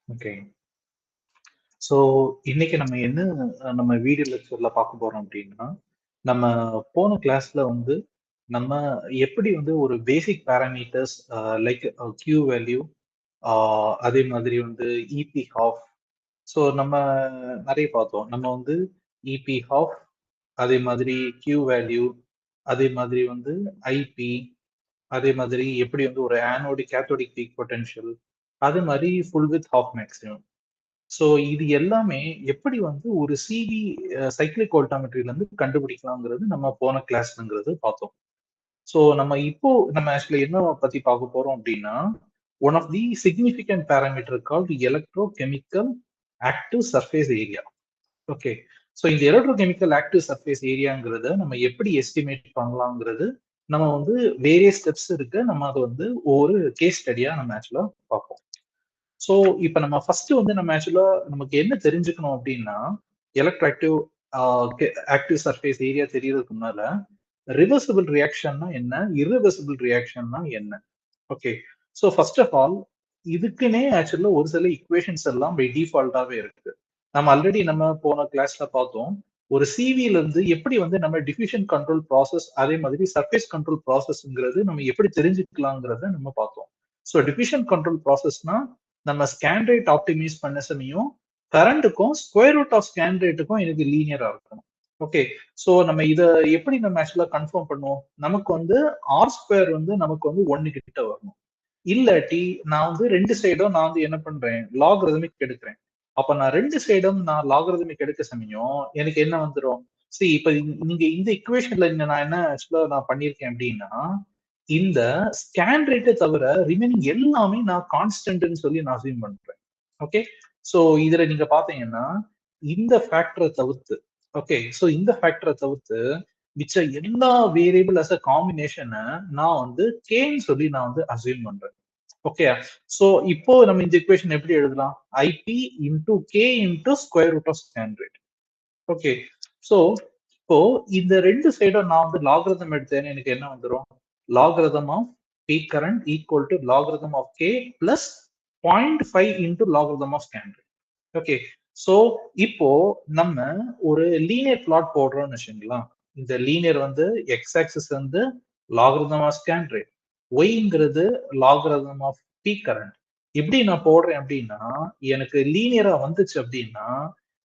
Okay. So இன்னைக்கு நம்ம என்ன நம்ம வீடியோ லெக்சர்ல பார்க்க போறோம் அப்படின்னா, நம்ம போன கிளாஸ்ல வந்து நம்ம எப்படி வந்து ஒரு பேசிக் பேராமீட்டர்ஸ் லைக் கியூ வேல்யூ, அதே மாதிரி வந்து இபி ஹாஃப். ஸோ நம்ம நிறைய பார்த்தோம். நம்ம வந்து இபி ஹாஃப், அதே மாதிரி கியூ வேல்யூ, அதே மாதிரி வந்து ஐபி, அதே மாதிரி எப்படி வந்து ஒரு ஆனோடிக் கேத்தோடிக் பீக் பொட்டன்ஷியல், அதே மாதிரி full with half maximum. So இது எல்லாமே எப்படி வந்து ஒரு சிவி சைக்கிளிக் வோல்டாமெட்ரில இருந்து கண்டுபிடிக்கலாங்கிறது நம்ம போன கிளாஸ்ங்கிறது பார்த்தோம். ஸோ நம்ம ஆக்சுவலி என்ன பத்தி பார்க்க போறோம் அப்படின்னா, one of the significant parameter called electro chemical active surface area. Okay. So இந்த எலக்ட்ரோ கெமிக்கல் ஆக்டிவ் சர்ஃபேஸ் ஏரியாங்கிறத நம்ம எப்படி எஸ்டிமேட் பண்ணலாங்கிறது நம்ம வந்து வேரியஸ் ஸ்டெப்ஸ் இருக்கு. நம்ம அதை வந்து ஒரு கேஸ் ஸ்டடியா நம்ம ஆக்சுவலா பார்ப்போம். ஸோ இப்போ நம்ம ஃபர்ஸ்ட் வந்து நம்ம ஆக்சுவலா நமக்கு என்ன தெரிஞ்சுக்கணும் அப்படின்னா, எலக்ட்ராக்டிவ் ஆக்டிவ் சர்ஃபேஸ் ஏரியா தெரியறதுக்கு முன்னால ரிவர்சிபிள் ரியாக்ஷன்னா என்ன, இர்ரிவர்சிபிள் ரியாக்ஷன்னா என்ன? Okay. So first of all இதுக்குன்னே ஆக்சுவலா ஒரு சில ஈக்குவேஷன்ஸ் எல்லாம் பை டிஃபால்ட்டாவே இருக்கு. நம்ம ஆல்ரெடி நம்ம போன கிளாஸ்ல பார்த்தோம். ஒரு சிவில இருந்து எப்படி வந்து நம்ம டிஃபியூஷன் கண்ட்ரோல் ப்ராசஸ், அதே மாதிரி சர்ஃபேஸ் கண்ட்ரோல் ப்ராசஸ்ங்கிறது நம்ம எப்படி தெரிஞ்சுக்கலாங்கிறத நம்ம பார்த்தோம். ஸோ டிஃபியூஷன் கண்ட்ரோல் ப்ராசஸ்னா நம்ம ஸ்கேன் ரேட் ஆப்டிமைஸ் பண்ண சமயம் கரண்ட்டுக்கும் ஸ்கொயர் ரூட் ஆஃப் ஸ்கேன் ரேட்டுக்கும் எனக்கு லீனியரா இருக்கணும். ஓகே. ஸோ நம்ம இதை எப்படி நம்ம ஆக்சுவலா கன்ஃபார்ம் பண்ணுவோம்? நமக்கு வந்து ஆர் ஸ்கொயர் வந்து நமக்கு வந்து 1 கிட்ட வரணும். இல்லாட்டி நான் வந்து ரெண்டு சைடும் நான் வந்து என்ன பண்றேன், லாகரிதமிக் எடுக்கிறேன். அப்ப நான் ரெண்டு சைடும் நான் லாகரிதமிக் எடுக்க சமயம் எனக்கு என்ன வந்துடும்? சரி, இப்ப நீங்க இந்த இக்குவேஷன்ல நான் என்ன ஆக்சுவலா நான் பண்ணியிருக்கேன் அப்படின்னா, இந்த ஸ்கேன் ரேட்டை தவிர ரிமைனிங் எல்லாமே நான் கான்ஸ்டன்ட்னு சொல்லி நான் அசியூம் பண்றேன். ஓகே. சோ இதுல நீங்க பாத்தீங்கன்னா இந்த ஃபேக்டரை தவிர்த்து, ஓகே, சோ இந்த ஃபேக்டரை தவிர்த்து மிச்ச எல்லா வேரியபிள் அஸ் அ காம்பினேஷனை நான் வந்து கேன்னு சொல்லி நான் வந்து அசியூம் பண்றேன். ஓகே. சோ இப்போ நம்ம இந்த இக்குவேஷன் எப்படி எழுதலாம்? IP into K into square root of scan rate. Okay. So இப்போ இந்த ரெண்டு சைடும் நான் வந்து லாகரிதம் எடுத்தேன்னு எனக்கு என்ன வந்துடும்? Logarithm of peak current equal to logarithm of K plus 0.5 into logarithm of scan rate. Okay. So இப்போ நம்ம ஒரு லீனியர் பிளாட் போடுறோம்னு வச்சுங்களா. இந்த லீனியர் வந்து எக்ஸ் ஆக்சிஸ் வந்து லாகரிதம் ஆஃப் ஸ்கேன் ரேட், ஒய்ங்கிறது லாகரிதம் ஆஃப் பீக் கரண்ட். எப்படி நான் போடுறேன் அப்படின்னா, எனக்கு லீனியரா வந்துச்சு அப்படின்னா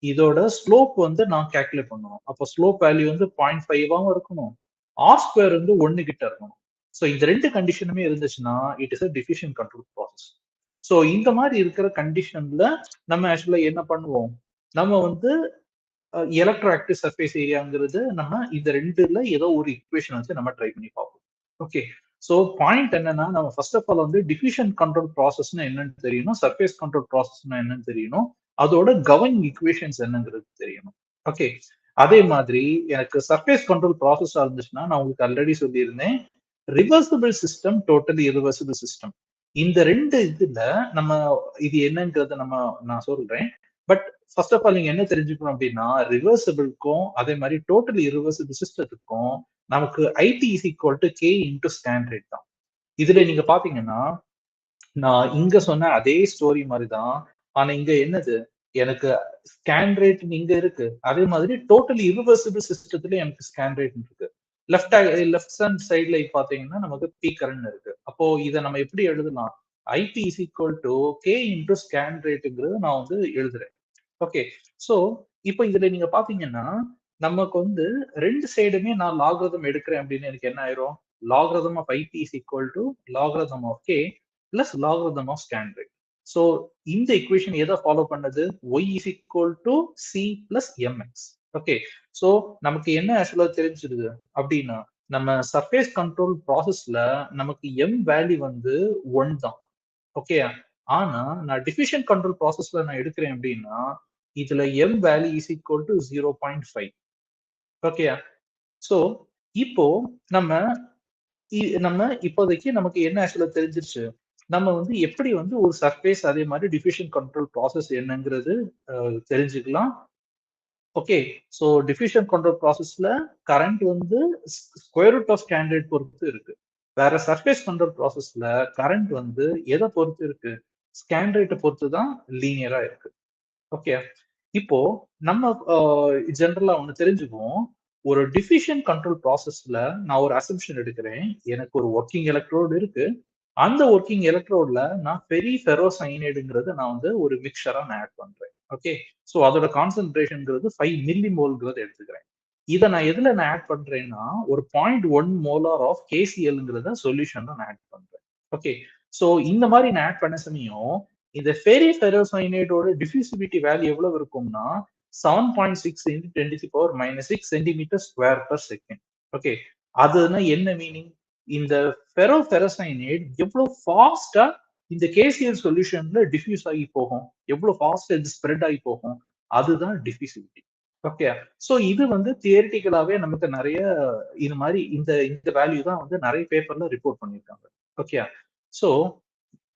இதோட ஸ்லோப் வந்து நான் கால்குலேட் பண்ணணும். அப்போ ஸ்லோப் வேல்யூ வந்து 0.5 இருக்கணும். ஆர் ஸ்கொயர் வந்து 1 கிட்ட இருக்கணும். ஸோ இந்த ரெண்டு கண்டிஷனுமே இருந்துச்சுன்னா it is a diffusion control process. So இந்த மாதிரி இருக்கிற கண்டிஷன்ல நம்ம ஆக்சுவலா என்ன பண்ணுவோம்? நம்ம வந்து எலக்ட்ரோ ஆக்டிவ் சர்ஃபேஸ் ஏரியாங்கிறது நம்ம இந்த ரெண்டுல ஏதோ ஒரு இக்குவேஷன் வச்சு நம்ம ட்ரை பண்ணி பார்ப்போம். ஓகே. ஸோ பாயிண்ட் என்னன்னா, நம்ம ஃபர்ஸ்ட் ஆஃப் ஆல் வந்து டிஃபியூஷன் கண்ட்ரோல் ப்ராசஸ்னா என்னன்னு தெரியணும், சர்ஃபேஸ் கண்ட்ரோல் ப்ராசஸ்னா என்னன்னு தெரியணும், அதோட கவர்னிங் ஈக்குவேஷன்ஸ் என்னங்கிறது தெரியணும். ஓகே. அதே மாதிரி எனக்கு சர்ஃபேஸ் கண்ட்ரோல் ப்ராசஸா இருந்துச்சுன்னா நான் உங்களுக்கு ஆல்ரெடி சொல்லியிருந்தேன், reversible system, totally irreversible system. இந்த ரெண்டு இதுல நம்ம இது என்னங்கிறத நான் சொல்றேன். பட் ஃபர்ஸ்ட் ஆஃப் ஆல் நீங்க என்ன தெரிஞ்சுக்கணும் அப்படின்னா, ரிவர்சிபிள்க்கும் அதே மாதிரி டோட்டலி இரிவர்சிபிள் சிஸ்டத்துக்கும் நமக்கு IP is equal to K into scan rate தான். இதுல நீங்க பாத்தீங்கன்னா நான் இங்க சொன்ன அதே ஸ்டோரி மாதிரி தான். ஆனா இங்க என்னது, எனக்கு ஸ்கேன் ரேட் இங்க இருக்கு. அதே மாதிரி டோட்டலி இரிவர்சிபிள் சிஸ்டத்துல எனக்கு ஸ்கேன் ரேட் இருக்கு. லெஃப்ட் ஹேண்ட் சைட்ல பாத்தீங்கன்னா நமக்கு பீக் கரண்ட் இருக்கு. அப்போ இதை நம்ம எப்படி எழுதலாம்? IP is equal to K into scan ரேட்டுங்கிறது நான் வந்து எழுதுறேன். ஓகே. சோ இப்போ இதுல நீங்க பாத்தீங்கன்னா நமக்கு வந்து ரெண்டு சைடுமே நான் லாகரிதம் எடுக்கிறேன் அப்படின்னு எனக்கு என்ன ஆயிரும்? Logarithm of IP is equal to logarithm of K plus logarithm of scan rate. So இந்த இக்குவேஷன் எதை ஃபாலோ பண்ணது? Y is equal to C plus MX. Okay. So நமக்கு என்ன ஆக்சுவலா தெரிஞ்சிருது அப்படின்னா, நம்ம சர்ஃபேஸ் கண்ட்ரோல் ப்ராசஸ்ல நமக்கு எம் வேல்யூ வந்து 1 தான். ஓகே. ஆனா நான் டிஃபியூஷன் கண்ட்ரோல் ப்ராசஸ்ல நான் எடுக்கிறேன் அப்படின்னா இதுல M value is equal to 0.5. Okay. So இப்போ நம்ம நம்ம இப்போதைக்கு நமக்கு என்ன ஆக்சுவலா தெரிஞ்சிருச்சு? நம்ம வந்து எப்படி வந்து ஒரு சர்ஃபேஸ் அதே மாதிரி டிஃபியூஷன் கண்ட்ரோல் ப்ராசஸ் என்னங்கிறது தெரிஞ்சுக்கலாம். ஓகே. ஸோ டிஃபியூஷன் கண்ட்ரோல் ப்ராசஸ்ல கரண்ட் வந்து square root of scan rate பொறுத்து இருக்கு. வேற சர்ஃபேஸ் கண்ட்ரோல் ப்ராசஸ்ல கரண்ட் வந்து எதை பொறுத்து இருக்கு? ஸ்கேன் ரேட்டை பொறுத்து தான் லீனியரா இருக்கு. ஓகே. இப்போ நம்ம ஜெனரலா ஒண்ணு தெரிஞ்சுக்குவோம். ஒரு டிஃபிஷன் கண்ட்ரோல் ப்ராசஸ்ல நான் ஒரு அசம்ப்ஷன் எடுக்கிறேன். எனக்கு ஒரு ஒர்க்கிங் எலக்ட்ரோடு இருக்கு. அந்த ஒர்க்கிங் எலக்ட்ரோட்ல நான் ஃபெரிஃபெரோசயனைடுங்கிறது நான் வந்து ஒரு மிக்சரா நான் ஆட் பண்றேன். ஓகே. சோ அதோட கான்சன்ட்ரேஷன்ங்கிறது 5 மில்லிமோல்ங்கிறது எடுத்துக்கிறேன். இத நான் எதுல நான் ஆட் பண்றேன்னா, ஒரு 0.1 மோலார் ஆஃப் கேசிஎல்ங்கிறத சொல்யூஷன்ல நான் ஆட் பண்றேன். ஓகே. சோ இந்த மாதிரி நான் ஆட் பண்ண சமயம் இந்த ஃபெரிஃபெரோசயனைடோட டிஃபியூசிவிட்டி வேல்யூ எவ்வளவு இருக்கும்னா 7.6 into 10 to the power minus 6 centimeter square per second. Okay. அதுனா என்ன மீனிங்? இந்த ஃபெரோசைனைட் எவ்வளவு ஃபாஸ்டா இந்த கேசிஎல் சொல்யூஷன்ல டிஃப்யூஸ் ஆகி போகும், எவ்வளவு ஃபாஸ்டா இது ஸ்ப்ரெட் ஆகி போகும், அதுதான் டிஃபியூசிவிட்டி. ஓகே. சோ இது வந்து தியரிட்டிக்கலாவே நமக்கு நிறைய இது மாதிரி இந்த இந்த வேல்யூ தான் வந்து நிறைய பேப்பர்ல ரிப்போர்ட் பண்ணியிருக்காங்க. ஓகே. சோ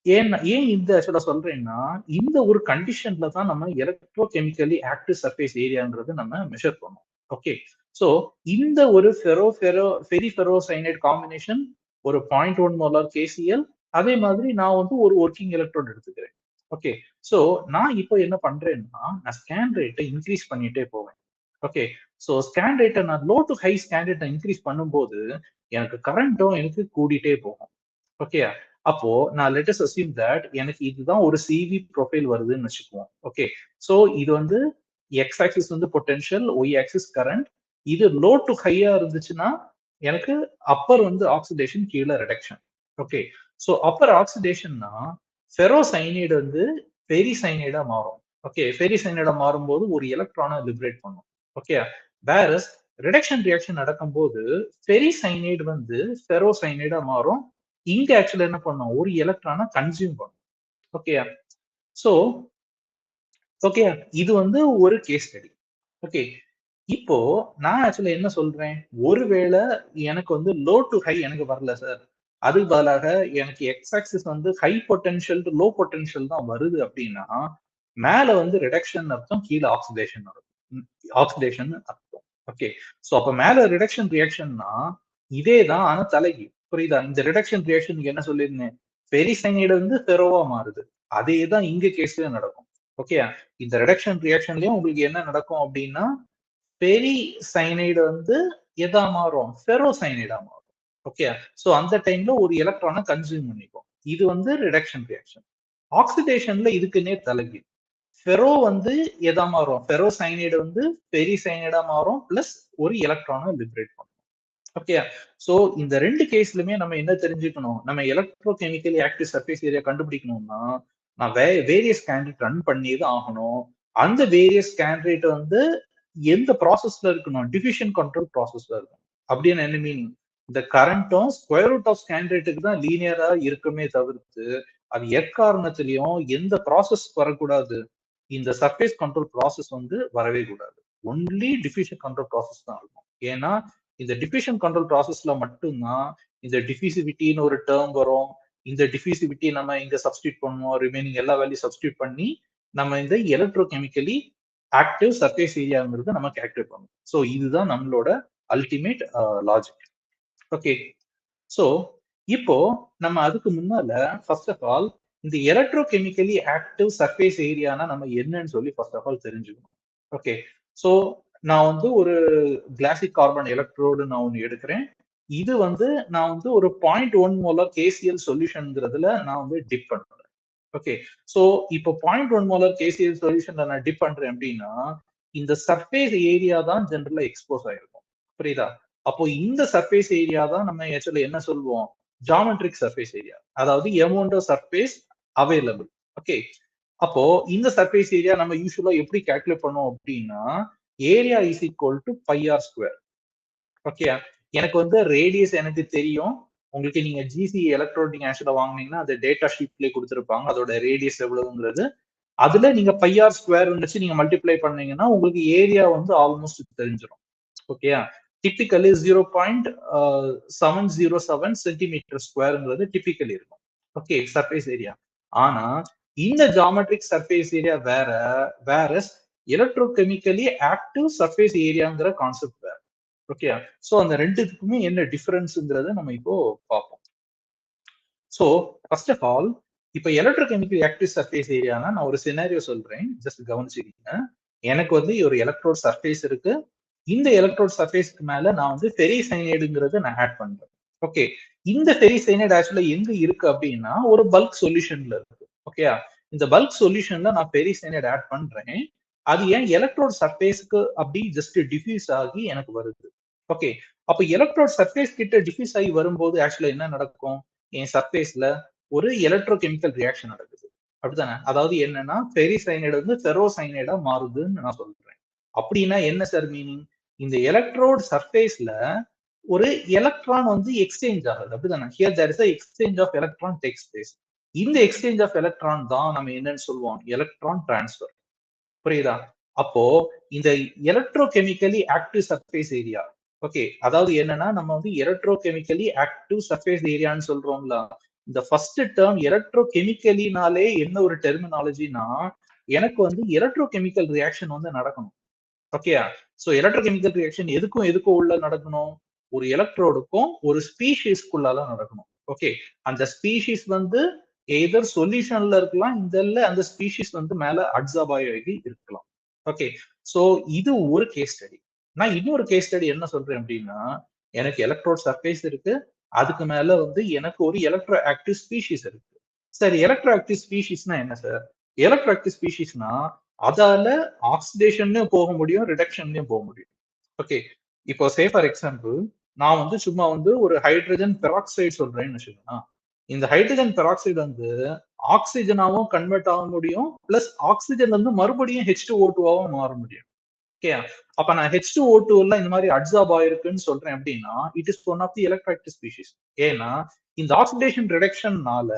ஏன் இந்த ஆக்சுவலா சொல்றேன்னா, இந்த ஒரு கண்டிஷன்ல தான் நம்ம எலக்ட்ரோ கெமிக்கலி ஆக்டிவ் சர்ஃபேஸ் ஏரியாங்கிறது நம்ம மெஷர் பண்ணோம். ஓகே. சோ இந்த ஒரு ஃபெரிஃபெரோசைனைட் காம்பினேஷன் ஒரு 0.1 மோலார் கேசிஎல், அதே மாதிரி நான் வந்து ஒரு ஒர்க்கிங் எலக்ட்ரோட் எடுத்துக்கிறேன். ஓகே. சோ நான் இப்போ என்ன பண்றேன்னா, நான் ஸ்கேன் ரேட்டை இன்க்ரீஸ் பண்ணிட்டே போவேன். ஓகே. சோ ஸ்கேன் ரேட்டை நான் லோ டு ஹை ஸ்கேன் ரேட்டை இன்க்ரீஸ் பண்ணும்போது எனக்கு கரண்ட்டும் எனக்கு கூடிட்டே போகும். ஓகே. அப்போ நான் லெட் அஸ் அஸ்யூம் தட் எனக்கு இதுதான் ஒரு சிவி ப்ரொஃபைல் வருதுன்னு வச்சுக்குவோம். ஓகே. சோ இது வந்து எக்ஸ் ஆக்சிஸ் வந்து பொட்டன்ஷியல், ஒய் ஆக்சிஸ் கரண்ட். இது லோ டு ஹையா இருந்துச்சுன்னா எனக்கு அப்பர் வந்து ஆக்சிடேஷன், கீழே ரிடக்ஷன். ஓகே. சோ அப்பர் ஆக்சிடேஷன்னா ஃபெரோசைனைடு வந்து ஃபெரிசைனைடா மாறும். ஓகே. ஃபெரிசைனைடா மாறும்போது ஒரு எலக்ட்ரானை லிபரேட் பண்ணும். ஓகே. வேறஸ் ரிடக்ஷன் ரியாக்ஷன் நடக்கும்போது ஃபெரிசைனைடு வந்து ஃபெரோசைனைடா மாறும். இங்க ஆக்சுவலா என்ன பண்ணும், ஒரு எலக்ட்ரானை கன்சியூம் பண்ணும். ஓகே. சோ ஓகே, இது வந்து ஒரு கேஸ் ஸ்டடி. ஓகே. இப்போ நான் ஆக்சுவலா என்ன சொல்றேன், ஒருவேளை எனக்கு வந்து லோ டு ஹை எனக்கு வரல சார், அதுக்கு பதிலாக எனக்கு எக்ஸ் ஆக்சிஸ் வந்து high potential to low potential தான் வருது அப்படின்னா, மேல வந்து ரிடக்ஷன் அர்த்தம், கீழே ஆக்சிடேஷன் ஆக்சிடேஷன் அர்த்தம். ஓகே. சோ அப்ப மேல ரிடக்ஷன் ரியாக்ஷன்னா இதே தான், ஆனா தலைகி. புரியுதா? இந்த ரிடக்ஷன் ரியாக்ஷனுக்கு என்ன சொல்லியிருந்தேன், பெரிசைனைடு வந்து ஃபெரோவா மாறுது. அதே தான் இங்க கேஸ்ல நடக்கும். ஓகே. இந்த ரிடக்ஷன் ரியாக்ஷன்லயும் உங்களுக்கு என்ன நடக்கும் அப்படின்னா, பெரிசைனைடு வந்து எதா மாறும், ஃபெரோசைனைடா மாறும். ஓகே. சோ அந்த டைம்ல ஒரு எலக்ட்ரானை கன்சியூம் பண்ணிக்கும். இது வந்து ரிடக்ஷன் ரியாக்ஷன். ஆக்சிடேஷன்ல இதுக்குன்னே தலைகீழ். ஃபெரோ வந்து எதா மாறும், ஃபெரோசைனைடு வந்து பெரிசைனைடா மாறும், பிளஸ் ஒரு எலக்ட்ரானை லிபரேட் பண்ணும். ஓகே. சோ இந்த ரெண்டு கேஸ்லயுமே நம்ம என்ன தெரிஞ்சுக்கணும், நம்ம electro chemically active surface area கண்டுபிடிக்கணும்னா நான் வேரியஸ் கேண்டிடேட் ரன் பண்ணி தான் ஆகணும். அந்த வேரியஸ் கேண்டிடேட் வந்து எந்த ப்ராசஸ்ல இருக்கணும், டிஃபிஷன் கண்ட்ரோல் ப்ராசஸ்ல இருக்கணும். அப்படின்னு என்ன மீனிங், இந்த கரண்ட்டும் ஸ்கொயர் ரூட் ஆஃப் கேண்டிடேட்டுக்கு தான் லீனியரா இருக்குமே தவிர்த்து அது எக்காரணத்திலையும் எந்த ப்ராசஸ் வரக்கூடாது, இந்த சர்ஃபேஸ் கண்ட்ரோல் ப்ராசஸ் வந்து வரவே கூடாது. ஒன்லி டிஃபிஷன் கண்ட்ரோல் ப்ராசஸ் தான் இருக்கும். ஏன்னா இந்த டிஃபிஷன் கண்ட்ரோல் ப்ராசஸ்ல மட்டும்தான் இந்த டிஃபிசிவிட்டின்னு ஒரு டேர்ம் வரும். இந்த டிஃபிசிவிட்டி நம்ம இங்க சப்ஸ்டியூட் பண்ணுவோம், ரிமைனிங் எல்லா வேல்யூ சப்ஸ்டியூட் பண்ணி நம்ம இந்த எலக்ட்ரோ கெமிக்கலி ஆக்டிவ் சர்ஃபேஸ் ஏரியாங்கிறது நம்ம கால்குலேட் பண்ணுவோம். ஸோ இதுதான் நம்மளோட அல்டிமேட் லாஜிக். ஓகே. ஸோ இப்போ நம்ம அதுக்கு முன்னால ஃபர்ஸ்ட் ஆஃப் ஆல் இந்த எலக்ட்ரோ கெமிக்கலி ஆக்டிவ் சர்ஃபேஸ் ஏரியானா நம்ம என்னன்னு சொல்லி ஃபர்ஸ்ட் ஆஃப் ஆல் தெரிஞ்சுக்கணும். ஓகே. ஸோ நான் வந்து ஒரு கிளாசிக் கார்பன் எலக்ட்ரோடு நான் ஒன்று எடுக்கிறேன். இது வந்து நான் வந்து ஒரு 0.1 மோலார் கேசிஎல் சொல்யூஷன்ங்கிறதுல நான் வந்து டிப் பண்றேன். ஓகே. சோ இப்போ 0.1 மோலார் கேசிஎல் சொல்யூஷன்ல நான் டிப் பண்றேன் அப்படின்னா இந்த சர்ஃபேஸ் ஏரியா தான் ஜெனரலா எக்ஸ்போஸ் ஆயிருக்கும். புரியுதா? அப்போ இந்த சர்ஃபேஸ் ஏரியா தான் நம்ம ஆக்சுவலி என்ன சொல்லுவோம், ஜாமெட்ரிக் சர்ஃபேஸ் ஏரியா. அதாவது amount of surface available. Okay. அப்போ இந்த சர்ஃபேஸ் ஏரியா நம்ம யூஸ்வலா எப்படி கால்குலேட் பண்ணுவோம் அப்படின்னா, area is equal to pi R square. Okay. எனக்கு வந்து ரேடியஸ் எனக்கு தெரியும். உங்களுக்கு நீங்க ஜிசி எலக்ட்ரோட் நீங்க ஆக்சுவலா வாங்குனீங்கன்னா அந்த டேட்டா ஷீட்லயே கொடுத்துருப்பாங்க அதோட ரேடியஸ் எவ்வளவுங்கிறது. அதுல நீங்க பை ஆர் ஸ்கொயர் வச்சு நீங்க மல்டிப்ளை பண்ணீங்கன்னா உங்களுக்கு ஏரியா வந்து ஆல்மோஸ்ட் தெரிஞ்சிடும். ஓகே. டிப்பிக்கலி 0.707 சென்டிமீட்டர் ஸ்கொயர்ங்கிறது டிப்பிக்கலி இருக்கும். ஓகே. Surface area. ஆனா இந்த ஜாமெட்ரிக் சர்ஃபேஸ் ஏரியா வேற, வேற எலக்ட்ரோ கெமிக்கலி ஆக்டிவ் சர்ஃபேஸ் ஏரியாங்கிற கான்செப்ட் வேற. ஓகே. சோ அந்த ரெண்டுக்குமே என்ன டிஃபரன்ஸ்ங்கிறத நம்ம இப்போ பார்ப்போம். சோ ஃபர்ஸ்ட் ஆஃப் ஆல் இப்ப எலக்ட்ரோகெமிக்கல் ஆக்டிவ் சர்ஃபேஸ் ஏரியானா நான் ஒரு சினாரியோ சொல்றேன், ஜஸ்ட் கவனிச்சுக்கீங்க. எனக்கு வந்து ஒரு எலக்ட்ரோட் சர்ஃபேஸ் இருக்கு. இந்த எலக்ட்ரோட் சர்ஃபேஸ்க்கு மேல நான் வந்து ஃபெரிசைனைடுங்கிறத நான் ஆட் பண்றேன். ஓகே. இந்த ஃபெரிசைனைடு ஆக்சுவலா எங்க இருக்கு அப்படின்னா, ஒரு பல்க் சொல்யூஷன்ல இருக்கு. ஓகேயா? இந்த பல்க் சொல்யூஷன்ல நான் ஃபெரிசைனைடு ஆட் பண்றேன். அது ஏன் எலக்ட்ரோட் சர்ஃபேஸ்க்கு அப்படி ஜஸ்ட் டிஃப்யூஸ் ஆகி எனக்கு வருது. ஓகே. அப்ப எலக்ட்ரோட் சர்ஃபேஸ் கிட்ட டிஃப்யூஸ் ஆகி வரும்போது ஆக்சுவலா என்ன நடக்கும்? என் சர்ஃபேஸ்ல ஒரு எலக்ட்ரோகெமிக்கல் ரியாக்ஷன் நடக்குது. அப்படித்தானே? அதாவது என்னன்னா, ஃபெரிசைனைடு வந்து ஃபெரோசைனைடா மாறுதுன்னு நான் சொல்றேன். அப்படின்னா என்ன சார் மீனிங்? இந்த எலக்ட்ரோட் சர்ஃபேஸ்ல ஒரு எலக்ட்ரான் வந்து எக்ஸ்சேஞ்ச் ஆகுது. அப்படிதானே? Here there is a exchange of electron takes place. இந்த எக்ஸ்சேஞ்ச் ஆஃப் எலக்ட்ரான் தான் நம்ம என்னன்னு சொல்லுவோம்? Electron transfer. புரியுதா? அப்போ இந்த electrochemically active surface area, okay, அதாவது என்னன்னா நம்ம வந்து எலக்ட்ரோகெமிக்கலி ஆக்டிவ் சர்ஃபேஸ் ஏரியான்னு சொல்றோம்ல. இந்த ஃபர்ஸ்ட் டேர்ம் எலக்ட்ரோகெமிக்கலினாலே என்ன ஒரு டெர்மினாலஜினா, எனக்கு வந்து எலக்ட்ரோகெமிக்கல் ரியாக்ஷன் வந்து நடக்கணும். ஓகேயா? சோ எலக்ட்ரோகெமிக்கல் ரியாக்ஷன் எதுக்கும் எதுக்கும் உள்ள நடக்கணும்? ஒரு எலக்ட்ரோடுக்கும் ஒரு ஸ்பீஷீஸ்க்குள்ளால நடக்கணும். ஓகே. அந்த ஸ்பீஷீஸ் வந்து எய்தர் சொல்யூஷன்ல இருக்கலாம், இல்ல அந்த ஸ்பீஷீஸ் வந்து மேல அப்சார்ப் ஆகி இருக்கலாம். ஓகே. சோ இது ஒரு கேஸ் ஸ்டடி. நான் இன்னொரு கேஸ் ஸ்டடி என்ன சொல்றேன் அப்படின்னா, எனக்கு எலக்ட்ரோட் சர்ஃபேஸ் இருக்கு. அதுக்கு மேல வந்து எனக்கு ஒரு எலக்ட்ரோ ஆக்டிவ் ஸ்பீஷீஸ் இருக்கு. சரி, எலக்ட்ரோ ஆக்டிவ் ஸ்பீஷீஸ்னா என்ன சார்? எலக்ட்ரோ ஆக்டிவ் ஸ்பீஷீஸ்னா அதால ஆக்சிடேஷன்லயும் போக முடியும், ரிடக்ஷன்லயும் போக முடியும். ஓகே. இப்போ சே ஃபார் எக்ஸாம்பிள், நான் வந்து சும்மா வந்து ஒரு ஹைட்ரஜன் பெராக்சைடு சொல்றேன்னு வச்சுக்கோங்களேன். இந்த ஹைட்ரஜன் பெராக்சைடு வந்து ஆக்சிஜனாவும் கன்வெர்ட் ஆக முடியும். பிளஸ் ஆக்சிஜன்ல இருந்து மறுபடியும் H2O2 ஆவும் மாற முடியும். ஓகே. அப்ப நான் H2O2 எல்லாம் இந்த மாதிரி அப்சார்ப் ஆயிருக்குன்னு சொல்றேன் அப்படின்னா, it is one of the electroactive species. ஏன்னா இந்த ஆக்சிடேஷன் ரிடக்ஷன்னால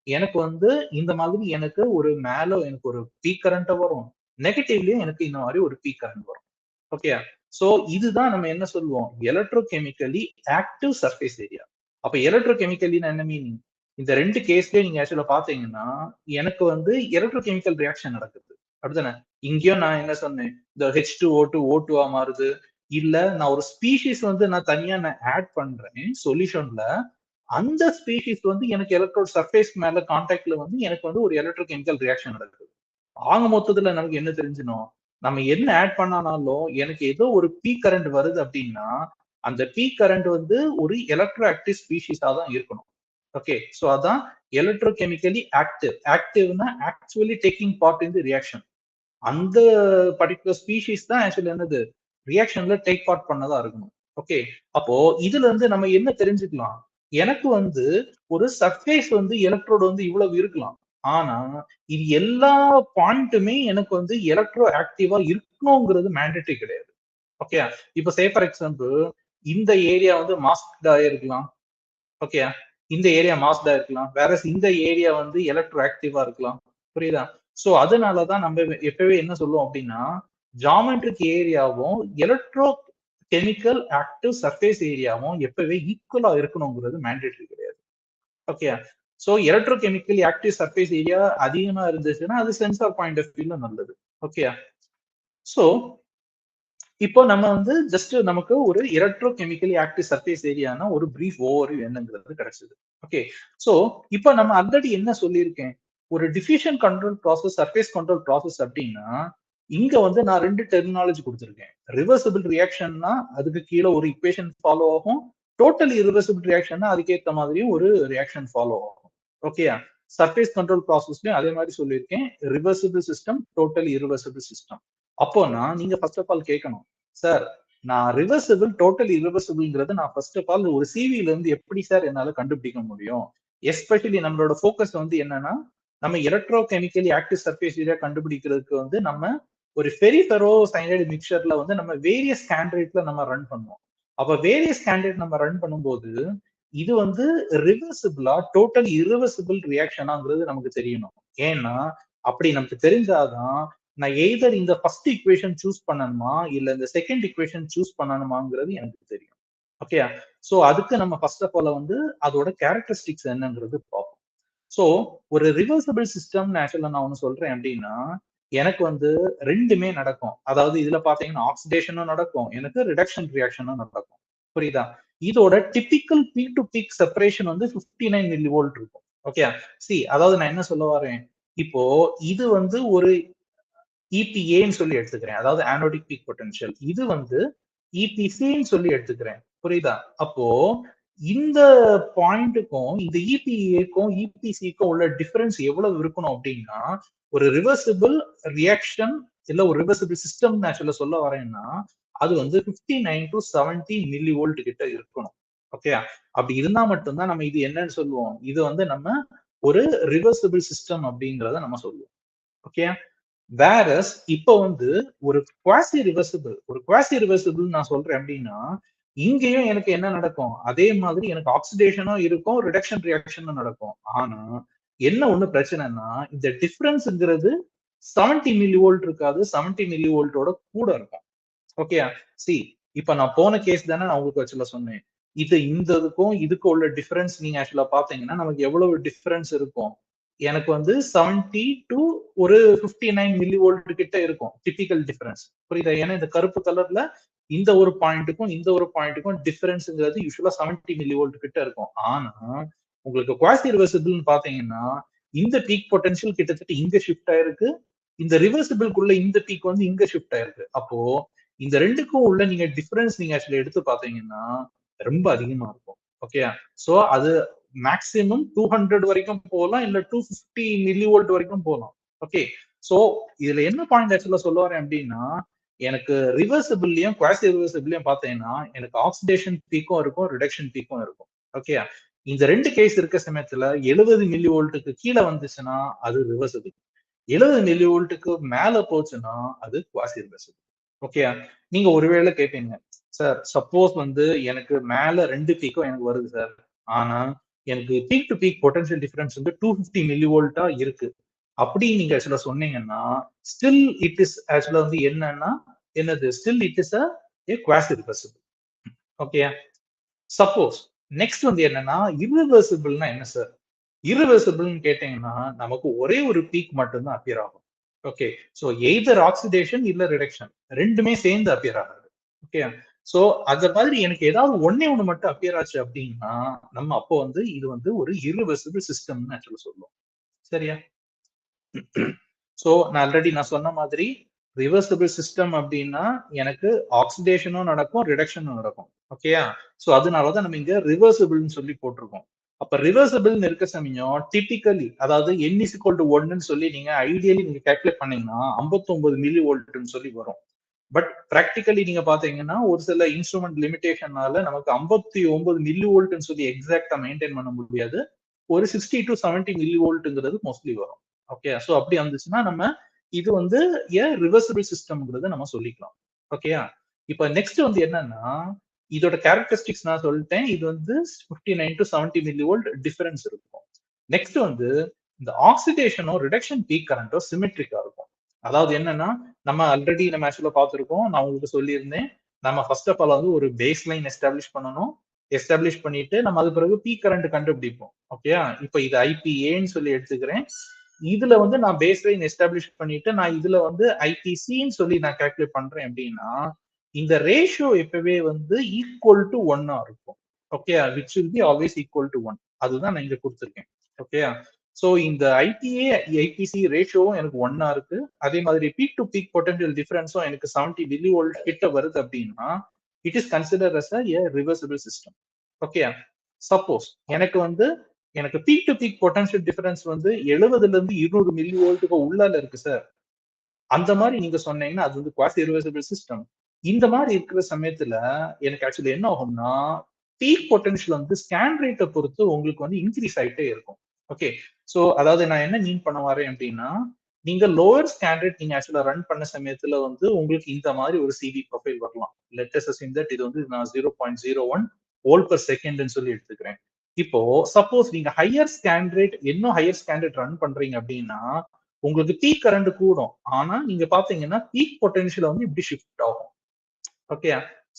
எனக்கு வந்து இந்த மாதிரி எனக்கு ஒரு மேல எனக்கு ஒரு பீக் கரண்ட் வரும். நெகட்டிவ்லயும் எனக்கு இந்த மாதிரி ஒரு பீக் கரண்ட் வரும். ஓகே. சோ இதுதான் நம்ம என்ன சொல்லுவோம்? Electrochemically active surface area. அப்ப எலக்ட்ரோகெமிக்கலின்னு என்ன மீனிங்? இந்த 2 கேஸ்லயும் நீங்க ஆக்சுவலா பாத்தீங்கன்னா, எனக்கு வந்து எலக்ட்ரோகெமிக்கல் ரியாக்ஷன் நடக்குது. அப்படிதானே? இங்கேயும் நான் என்ன சொன்னேன்? இந்த H2O2 O2 மாறுது. இல்ல நான் ஒரு ஸ்பீஷீஸ் வந்து நான் தனியா நான் ஆட் பண்றேன் சொல்யூஷன்ல. அந்த ஸ்பீஷீஸ் வந்து எனக்கு எலக்ட்ரோட் சர்ஃபேஸ் மேல கான்டாக்ட்ல வந்து எனக்கு வந்து ஒரு எலக்ட்ரோகெமிக்கல் ரியாக்ஷன் நடக்குது. ஆக மொத்தத்துல நமக்கு என்ன தெரிஞ்சிடும்? நம்ம என்ன ஆட் பண்ணானாலும் எனக்கு ஏதோ ஒரு பீக் கரண்ட் வருது அப்படின்னா, அந்த பீக் கரண்ட் வந்து ஒரு எலக்ட்ரோ ஆக்டிவ் ஸ்பீஷீஸா தான் இருக்கணும். ஓகே. சோ அதான் எலக்ட்ரோகெமிக்கலி ஆக்டிவ். ஆக்டிவ்னா actually taking part in the reaction. அந்த பர்டிகுலர் ஸ்பீஷீஸ் தான் ஆக்சுவலி என்னது ரியாக்ஷன்ல டேக் பார்ட் பண்ணதா இருக்கணும். ஓகே. அப்போ இதுல இருந்து நம்ம என்ன தெரிஞ்சுக்கலாம்? எனக்கு வந்து ஒரு சர்ஃபேஸ் வந்து எலக்ட்ரோடு வந்து இவ்வளவு இருக்கலாம். ஆனா இது எல்லா பாயிண்ட்டுமே எனக்கு வந்து எலக்ட்ரோ ஆக்டிவா இருக்கணுங்கிறது மேண்டேட்டரி கிடையாது. ஓகே. இப்ப சே ஃபார் எக்ஸாம்பிள், இந்த ஏரியா வந்து மாஸ்க்டா இருக்கலாம். ஓகே. இந்த ஏரியா மாஸ்டா இருக்கலாம். வேற இந்த ஏரியா வந்து எலக்ட்ரோ ஆக்டிவா இருக்கலாம். புரியுதா? சோ அதனாலதான் நம்ம எப்பவே என்ன சொல்லுவோம் அப்படின்னா, ஜியாமெட்ரிக் ஏரியாவும் எலக்ட்ரோ கெமிக்கல் ஆக்டிவ் சர்ஃபேஸ் ஏரியாவும் எப்பவே ஈக்குவலா இருக்கணுங்கிறது மேண்டேட்டரி கிடையாது. Okay. So electro chemically active surface area அதிகமா இருந்துச்சுன்னா அது சென்சார் பாயிண்ட் ஆஃப் வியூல நல்லது. ஓகே. சோ இப்போ நம்ம வந்து ஜஸ்ட் நமக்கு ஒரு எலக்ட்ரோ கெமிக்கலி ஆக்டிவ் சர்ஃபேஸ் ஏரியானா ஒரு பிரீஃப் ஓவர்வியூ என்னங்கிறது கிடைச்சது. ஓகே. சோ இப்போ நம்ம ஆல்ரெடி என்ன சொல்லியிருக்கேன்? ஒரு diffusion control process, surface control process அப்படின்னா, இங்க வந்து நான் 2 டெர்மினாலஜி கொடுத்திருக்கேன். ரிவர்சிபிள் ரியாக்ஷன்னா அதுக்கு கீழ ஒரு ஈக்குவேஷன் ஃபாலோ ஆகும். டோட்டலி இரிவர்சிபிள் ரியாக்ஷன்னா அதுக்கேத்த மாதிரியும் ஒரு ரியாக்ஷன் ஃபாலோ ஆகும். ஓகேயா? சர்ஃபேஸ் கண்ட்ரோல் ப்ராசஸ்லயும் அதே மாதிரி சொல்லியிருக்கேன். Reversible system, totally irreversible system. அப்போனா நீங்க ஃபர்ஸ்ட் ஆஃப் ஆல் கேட்கணும், சார் நான் ரிவர்சிபிள், டோட்டல் இரிவர்சிபிள்ங்கிறது நான் ஃபர்ஸ்ட் ஆஃப் ஆல் ஒரு சிவில இருந்து எப்படி சார் என்னால கண்டுபிடிக்க முடியும்? எஸ்பெஷலி நம்மளோட ஃபோக்கஸ் வந்து என்னன்னா, நம்ம electro chemically active surface area கண்டுபிடிக்கிறதுக்கு வந்து நம்ம ஒரு ஃபெரிஃபெரோ சைனைடு மிக்சர்ல வந்து நம்ம வேரியஸ் கேண்டிடேட்ல நம்ம ரன் பண்ணுவோம். அப்ப வேரியஸ் கேண்டிடேட் நம்ம ரன் பண்ணும்போது இது வந்து ரிவர்சிபிளா, டோட்டல் இரிவர்சிபிள் ரியாக்ஷனாங்கிறது நமக்கு தெரியணும். ஏன்னா அப்படி நமக்கு தெரிஞ்சாதான் நான் எய்தர் இந்த ஃபர்ஸ்ட் ஈக்குவேஷன் சூஸ் பண்ணணுமா இல்ல இந்த செகண்ட் ஈக்குவேஷன் சூஸ் பண்ணணுமாங்கிறது எனக்கு தெரியும். ஓகே. சோ அதுக்கு நம்ம ஃபர்ஸ்ட் ஆஃப் ஆல் வந்து அதோட கேரக்டரிஸ்டிக்ஸ் என்னங்கிறது பார்ப்போம். சோ ஒரு ரிவர்சிபிள் சிஸ்டம் ஆக்சுவலா நான் ஒண்ணு சொல்றேன் அப்படின்னா, எனக்கு வந்து 2மே நடக்கும். அதாவது இதுல பாத்தீங்கன்னா ஆக்சிடேஷனும் நடக்கும், எனக்கு ரிடக்ஷன் ரியாக்ஷனும் நடக்கும். புரியுதா? இதோட typical peak to peak separation வந்து 59 மில்லி வோல்ட் இருக்கும். ஓகே, அதாவது நான் என்ன சொல்ல வரேன், இப்போ இது வந்து ஒரு இபிஏன்னு சொல்லி எடுத்துக்கிறேன், அதாவது ஆனோடிக் பீக் பொட்டன்ஷியல். இது வந்து இபிசின்னு சொல்லி எடுத்துக்கிறேன், புரியுதா? அப்போ இந்த பாயிண்ட்டுக்கும் இந்த இபிஏக்கும் இபிசிக்கும் உள்ள டிஃபரன்ஸ் எவ்வளவு இருக்கணும் அப்படின்னா, ஒரு ரிவர்சிபிள் ரியாக்ஷன் இல்ல ஒரு ரிவர்சிபிள் சிஸ்டம் ஆக்சுவலா சொல்ல வரேன்னா, அது வந்து 59 டு 70 மில்லி வோல்ட் கிட்ட இருக்கணும். ஓகே, அப்படி இருந்தா மட்டும்தான் நம்ம இது என்னன்னு சொல்லுவோம், இது வந்து நம்ம ஒரு ரிவர்சிபிள் சிஸ்டம் அப்படிங்கறத நம்ம சொல்லுவோம். ஓகே, வேரஸ் இப்ப வந்து ஒரு குவாசி ரிவர்சிபிள் நான் சொல்றேன் அப்படின்னா, இங்கேயும் எனக்கு என்ன நடக்கும், அதே மாதிரி எனக்கு ஆக்சிடேஷனும் இருக்கும், ரிடக்ஷன் ரியாக்ஷனும் நடக்கும். ஆனா என்ன ஒண்ணு பிரச்சனைன்னா, இந்த டிஃபரன்ஸ்ங்கிறது 70 மில்லி வோல்ட் இருக்காது, 70 மில்லி வோல்ட்டோட கூட இருக்கும். ஓகே, சி இப்ப நான் போன கேஸ் தானே நான் உங்களுக்கு ஆக்சுவலா சொன்னேன். இந்த இதுக்கும் இதுக்கும் உள்ள டிஃபரன்ஸ் நீங்க ஆக்சுவலா பாத்தீங்கன்னா நமக்கு எவ்வளவு டிஃபரன்ஸ் இருக்கும், எனக்கு வந்து 70 டு ஒரு 59 மில்லி வோல்ட் கிட்ட இருக்கும் டிபிக்கல் டிஃபரன்ஸ், புரியுதா? ஏன்னா இந்த கருப்பு கலர்ல இந்த ஒரு பாயிண்ட்டுக்கும் இந்த ஒரு பாயிண்ட்டுக்கும் டிஃபரன்ஸ்ங்கிறது யூஸ்வலா 70 மில்லி வோல்ட் கிட்ட இருக்கும். ஆனா உங்களுக்கு குவாசி ரிவர்சிபிள்னு பாத்தீங்கன்னா இந்த பீக் பொட்டன்ஷியல் கிட்டத்தட்ட இங்க ஷிஃப்ட் ஆயிருக்கு, இந்த ரிவர்சிபிள்குள்ள இந்த பீக் வந்து இங்க ஷிஃப்ட் ஆயிருக்கு. அப்போ இந்த ரெண்டுக்கும் உள்ள நீங்க டிஃபரன்ஸ் நீங்க ஆக்சுவலி எடுத்து பாத்தீங்கன்னா ரொம்ப அதிகமா இருக்கும். ஓகே, சோ அது மேக்ஸிமம் 200 வரைக்கும் போகலாம், இல்ல 250 மில்லி வோல்ட் வரைக்கும் போகலாம். ஓகே, சோ இதுல என்ன பாயிண்ட் ஆக்சுவலா சொல்ல வரேன் அப்படின்னா, எனக்கு ரிவர்சிபிள்லயும் குவாசி ரிவர்சிபிள்லயும் பாத்தீங்கன்னா எனக்கு ஆக்சிடேஷன் பீக்கும் இருக்கும், ரிடக்ஷன் பீக்கும் இருக்கும். ஓகே, இந்த ரெண்டு கேஸ் இருக்க சமயத்துல 70 மில்லி வோல்ட்டுக்கு கீழே வந்துச்சுன்னா அது ரிவர்சிபிள், 70 மில்லி வோல்ட்டுக்கு மேல போச்சுன்னா அது குவாசி ரிவர்சிபிள். ஓகே, நீங்க ஒருவேளை கேட்பீங்க, சார் சப்போஸ் வந்து எனக்கு மேல ரெண்டு பீக்கும் எனக்கு வருது சார், ஆனா எனக்கு peak to peak potential difference வந்து 250 மில்லி வோல்ட்டா இருக்கு, அப்படி நீங்க ஆக்சுவலா சொன்னீங்கன்னா ஸ்டில் இட் இஸ் ஆக்சுவலா வந்து என்னன்னா என்னது, still it is a quasi reversible. Okay, suppose next வந்து என்னன்னா irreversibleனா என்ன சார்? irreversibleன்னு கேட்டீங்கன்னா நமக்கு ஒரே ஒரு பீக் மட்டும்தான் அப்பியர் ஆகும். ஓகே, சோ எய்தர் ஆக்சிடேஷன் இல்ல ரிடக்ஷன் ரெண்டுமே சேர்ந்து அப்பியர் ஆகுது. ஓகே, சோ அந்த மாதிரி எனக்கு ஏதாவது ஒண்ணே ஒண்ணு மட்டும் அப்பியர் ஆச்சு அப்படின்னா நம்ம அப்போ வந்து இது வந்து ஒரு irreversible சிஸ்டம்னு ஆக்சுவலா சொல்லுவோம். சரியா? சோ நான் ஆல்ரெடி நான் சொன்ன மாதிரி ரிவர்சிபிள் சிஸ்டம் அப்படின்னா எனக்கு ஆக்சிடேஷனும் நடக்கும், ரிடக்ஷனும் நடக்கும். ஓகேயா? சோ அதனாலதான் நம்ம இங்க ரிவர்சிபிள்னு சொல்லி போட்டிருக்கோம். அப்ப ரிவர்சிபிள்னு இருக்க சமயம் டிபிக்கலி அதாவது n is equal to 1ன்னு சொல்லி நீங்க ஐடியலி நீங்க கால்குலேட் பண்ணீங்கன்னா 59 மில்லி வோல்ட்னு சொல்லி வரும். பட் பிராக்டிகலி நீங்க பாத்தீங்கன்னா ஒரு சில இன்ஸ்ட்ருமெண்ட் லிமிடேஷனால நமக்கு 59 மில்லி வோல்ட்னு சொல்லி எக்ஸாக்டா மெயின்டைன் பண்ண முடியாது. ஒரு 60 டு 70 மில்லி வோல்ட்ங்கிறது மோஸ்ட்லி வரும். ஓகே, சோ அப்படி வந்துச்சுன்னா நம்ம இது வந்து ரிவர்சிபிள் சிஸ்டம்ங்கிறத நம்ம சொல்லிக்கலாம். ஓகேயா? இப்ப நெக்ஸ்ட் வந்து என்னன்னா இதோட கேரக்டரிஸ்டிக்ஸ் நான் சொல்லிட்டேன், இது வந்து 59 டு 70 மில்லி வோல்ட் டிஃபரன்ஸ் இருக்கும். நெக்ஸ்ட் வந்து இந்த ஆக்சிடேஷனும் ரிடக்ஷன் பீக் கரண்ட்டும் சிமெட்ரிக்கா இருக்கும். அதாவது என்னன்னா நம்ம ஆல்ரெடி நம்ம ஆக்சுவலா பார்த்திருக்கோம், நான் உங்களுக்கு சொல்லியிருந்தேன், நம்ம ஃபர்ஸ்ட் ஆஃப் ஆல் வந்து ஒரு பேஸ் லைன் எஸ்டாப்ளிஷ் பண்ணணும். எஸ்டாப்ளிஷ் பண்ணிட்டு நம்ம அது பிறகு பீக் கரண்ட் கண்டுபிடிப்போம். ஓகேயா? இப்ப இது ஐபிஏன்னு சொல்லி எடுத்துக்கிறேன். இதுல வந்து நான் பேஸ் லைன் எஸ்டாப்ளிஷ் பண்ணிட்டு நான் இதுல வந்து ஐபிசின்னு சொல்லி நான் கால்குலேட் பண்றேன் அப்படின்னா இந்த ரேஷியோ எப்பவே வந்து ஈக்குவல் டு ஒன்னா இருக்கும். Okay, which will be always equal to 1. அதுதான் நான் இங்க கொடுத்துருக்கேன். ஓகே, சோ இந்த ஐபிஏ ஐபிசி ரேஷியோவும் எனக்கு ஒன்னா இருக்கு. அதே மாதிரி பீக் டு பீக் பொட்டன்ஷியல் டிஃபரன்ஸும் எனக்கு 70 மில்லி வோல்ட் கிட்ட வருது அப்படின்னா it is consider as a reversible system. Okay, suppose எனக்கு வந்து எனக்கு peak to peak potential difference வந்து 70ல இருந்து 200 மில்லி வோல்ட்டுக்கு உள்ளால இருக்கு சார், அந்த மாதிரி நீங்க சொன்னீங்கன்னா அது வந்து குவாசி ரிவர்சிபிள் சிஸ்டம். இந்த மாதிரி இருக்கிற சமயத்துல எனக்கு ஆக்சுவலி என்ன ஆகும்னா பீக் பொட்டன்ஷியல் வந்து ஸ்கேன் ரேட்டை பொறுத்து உங்களுக்கு வந்து இன்க்ரீஸ் ஆயிட்டே இருக்கும். ஓகே, சோ அதாவது நான் என்ன மீன் பண்ண வரேன் அப்படின்னா நீங்க லோவர் ஸ்கேன் ரேட் நீங்க ஆக்சுவலா ரன் பண்ண சமயத்துல வந்து உங்களுக்கு இந்த மாதிரி ஒரு சிவி ப்ரொஃபைல் வரலாம். லெட்டஸ் அஸ்யூம் தட் இது வந்து நான் 0.01 வோல்ட் பெர் செகண்ட்னு சொல்லி எடுத்துக்கிறேன். இப்போ சப்போஸ் நீங்க ஹையர் ஸ்கேன் ரேட் இன்னும் ஹையர் ஸ்கேன் ரேட் ரன் பண்றீங்க அப்படின்னா உங்களுக்கு பீக் கரண்ட் கூடும். ஆனா நீங்க பாத்தீங்கன்னா பீக் பொட்டன்ஷியல் வந்து இப்படி ஷிஃப்ட் ஆகும். ஓகே,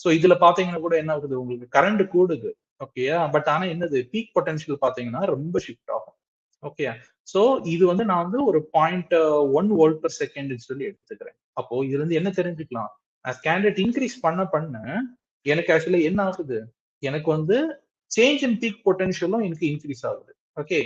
சோ இதுல பாத்தீங்கன்னா கூட என்ன ஆகுது, உங்களுக்கு கரண்ட் கூடுது. ஓகேயா, பட் ஆனா என்னது பீக் பொட்டன்ஷியல் பாத்தீங்கன்னா ரொம்ப ஷிஃப்ட் ஆகும். ஓகே, சோ இது வந்து நான் வந்து ஒரு 0.1 வோல்ட் பெர் செகண்ட் சொல்லி எடுத்துக்கிறேன். அப்போ இதுல இருந்து என்ன தெரிஞ்சுக்கலாம், நான் ஸ்கேன் ரேட் இன்க்ரீஸ் பண்ண எனக்கு ஆக்சுவலி என்ன ஆகுது, எனக்கு வந்து சேஞ்ச் இன் பீக் பொட்டன்ஷியலும் எனக்கு இன்க்ரீஸ் ஆகுது. ஓகே,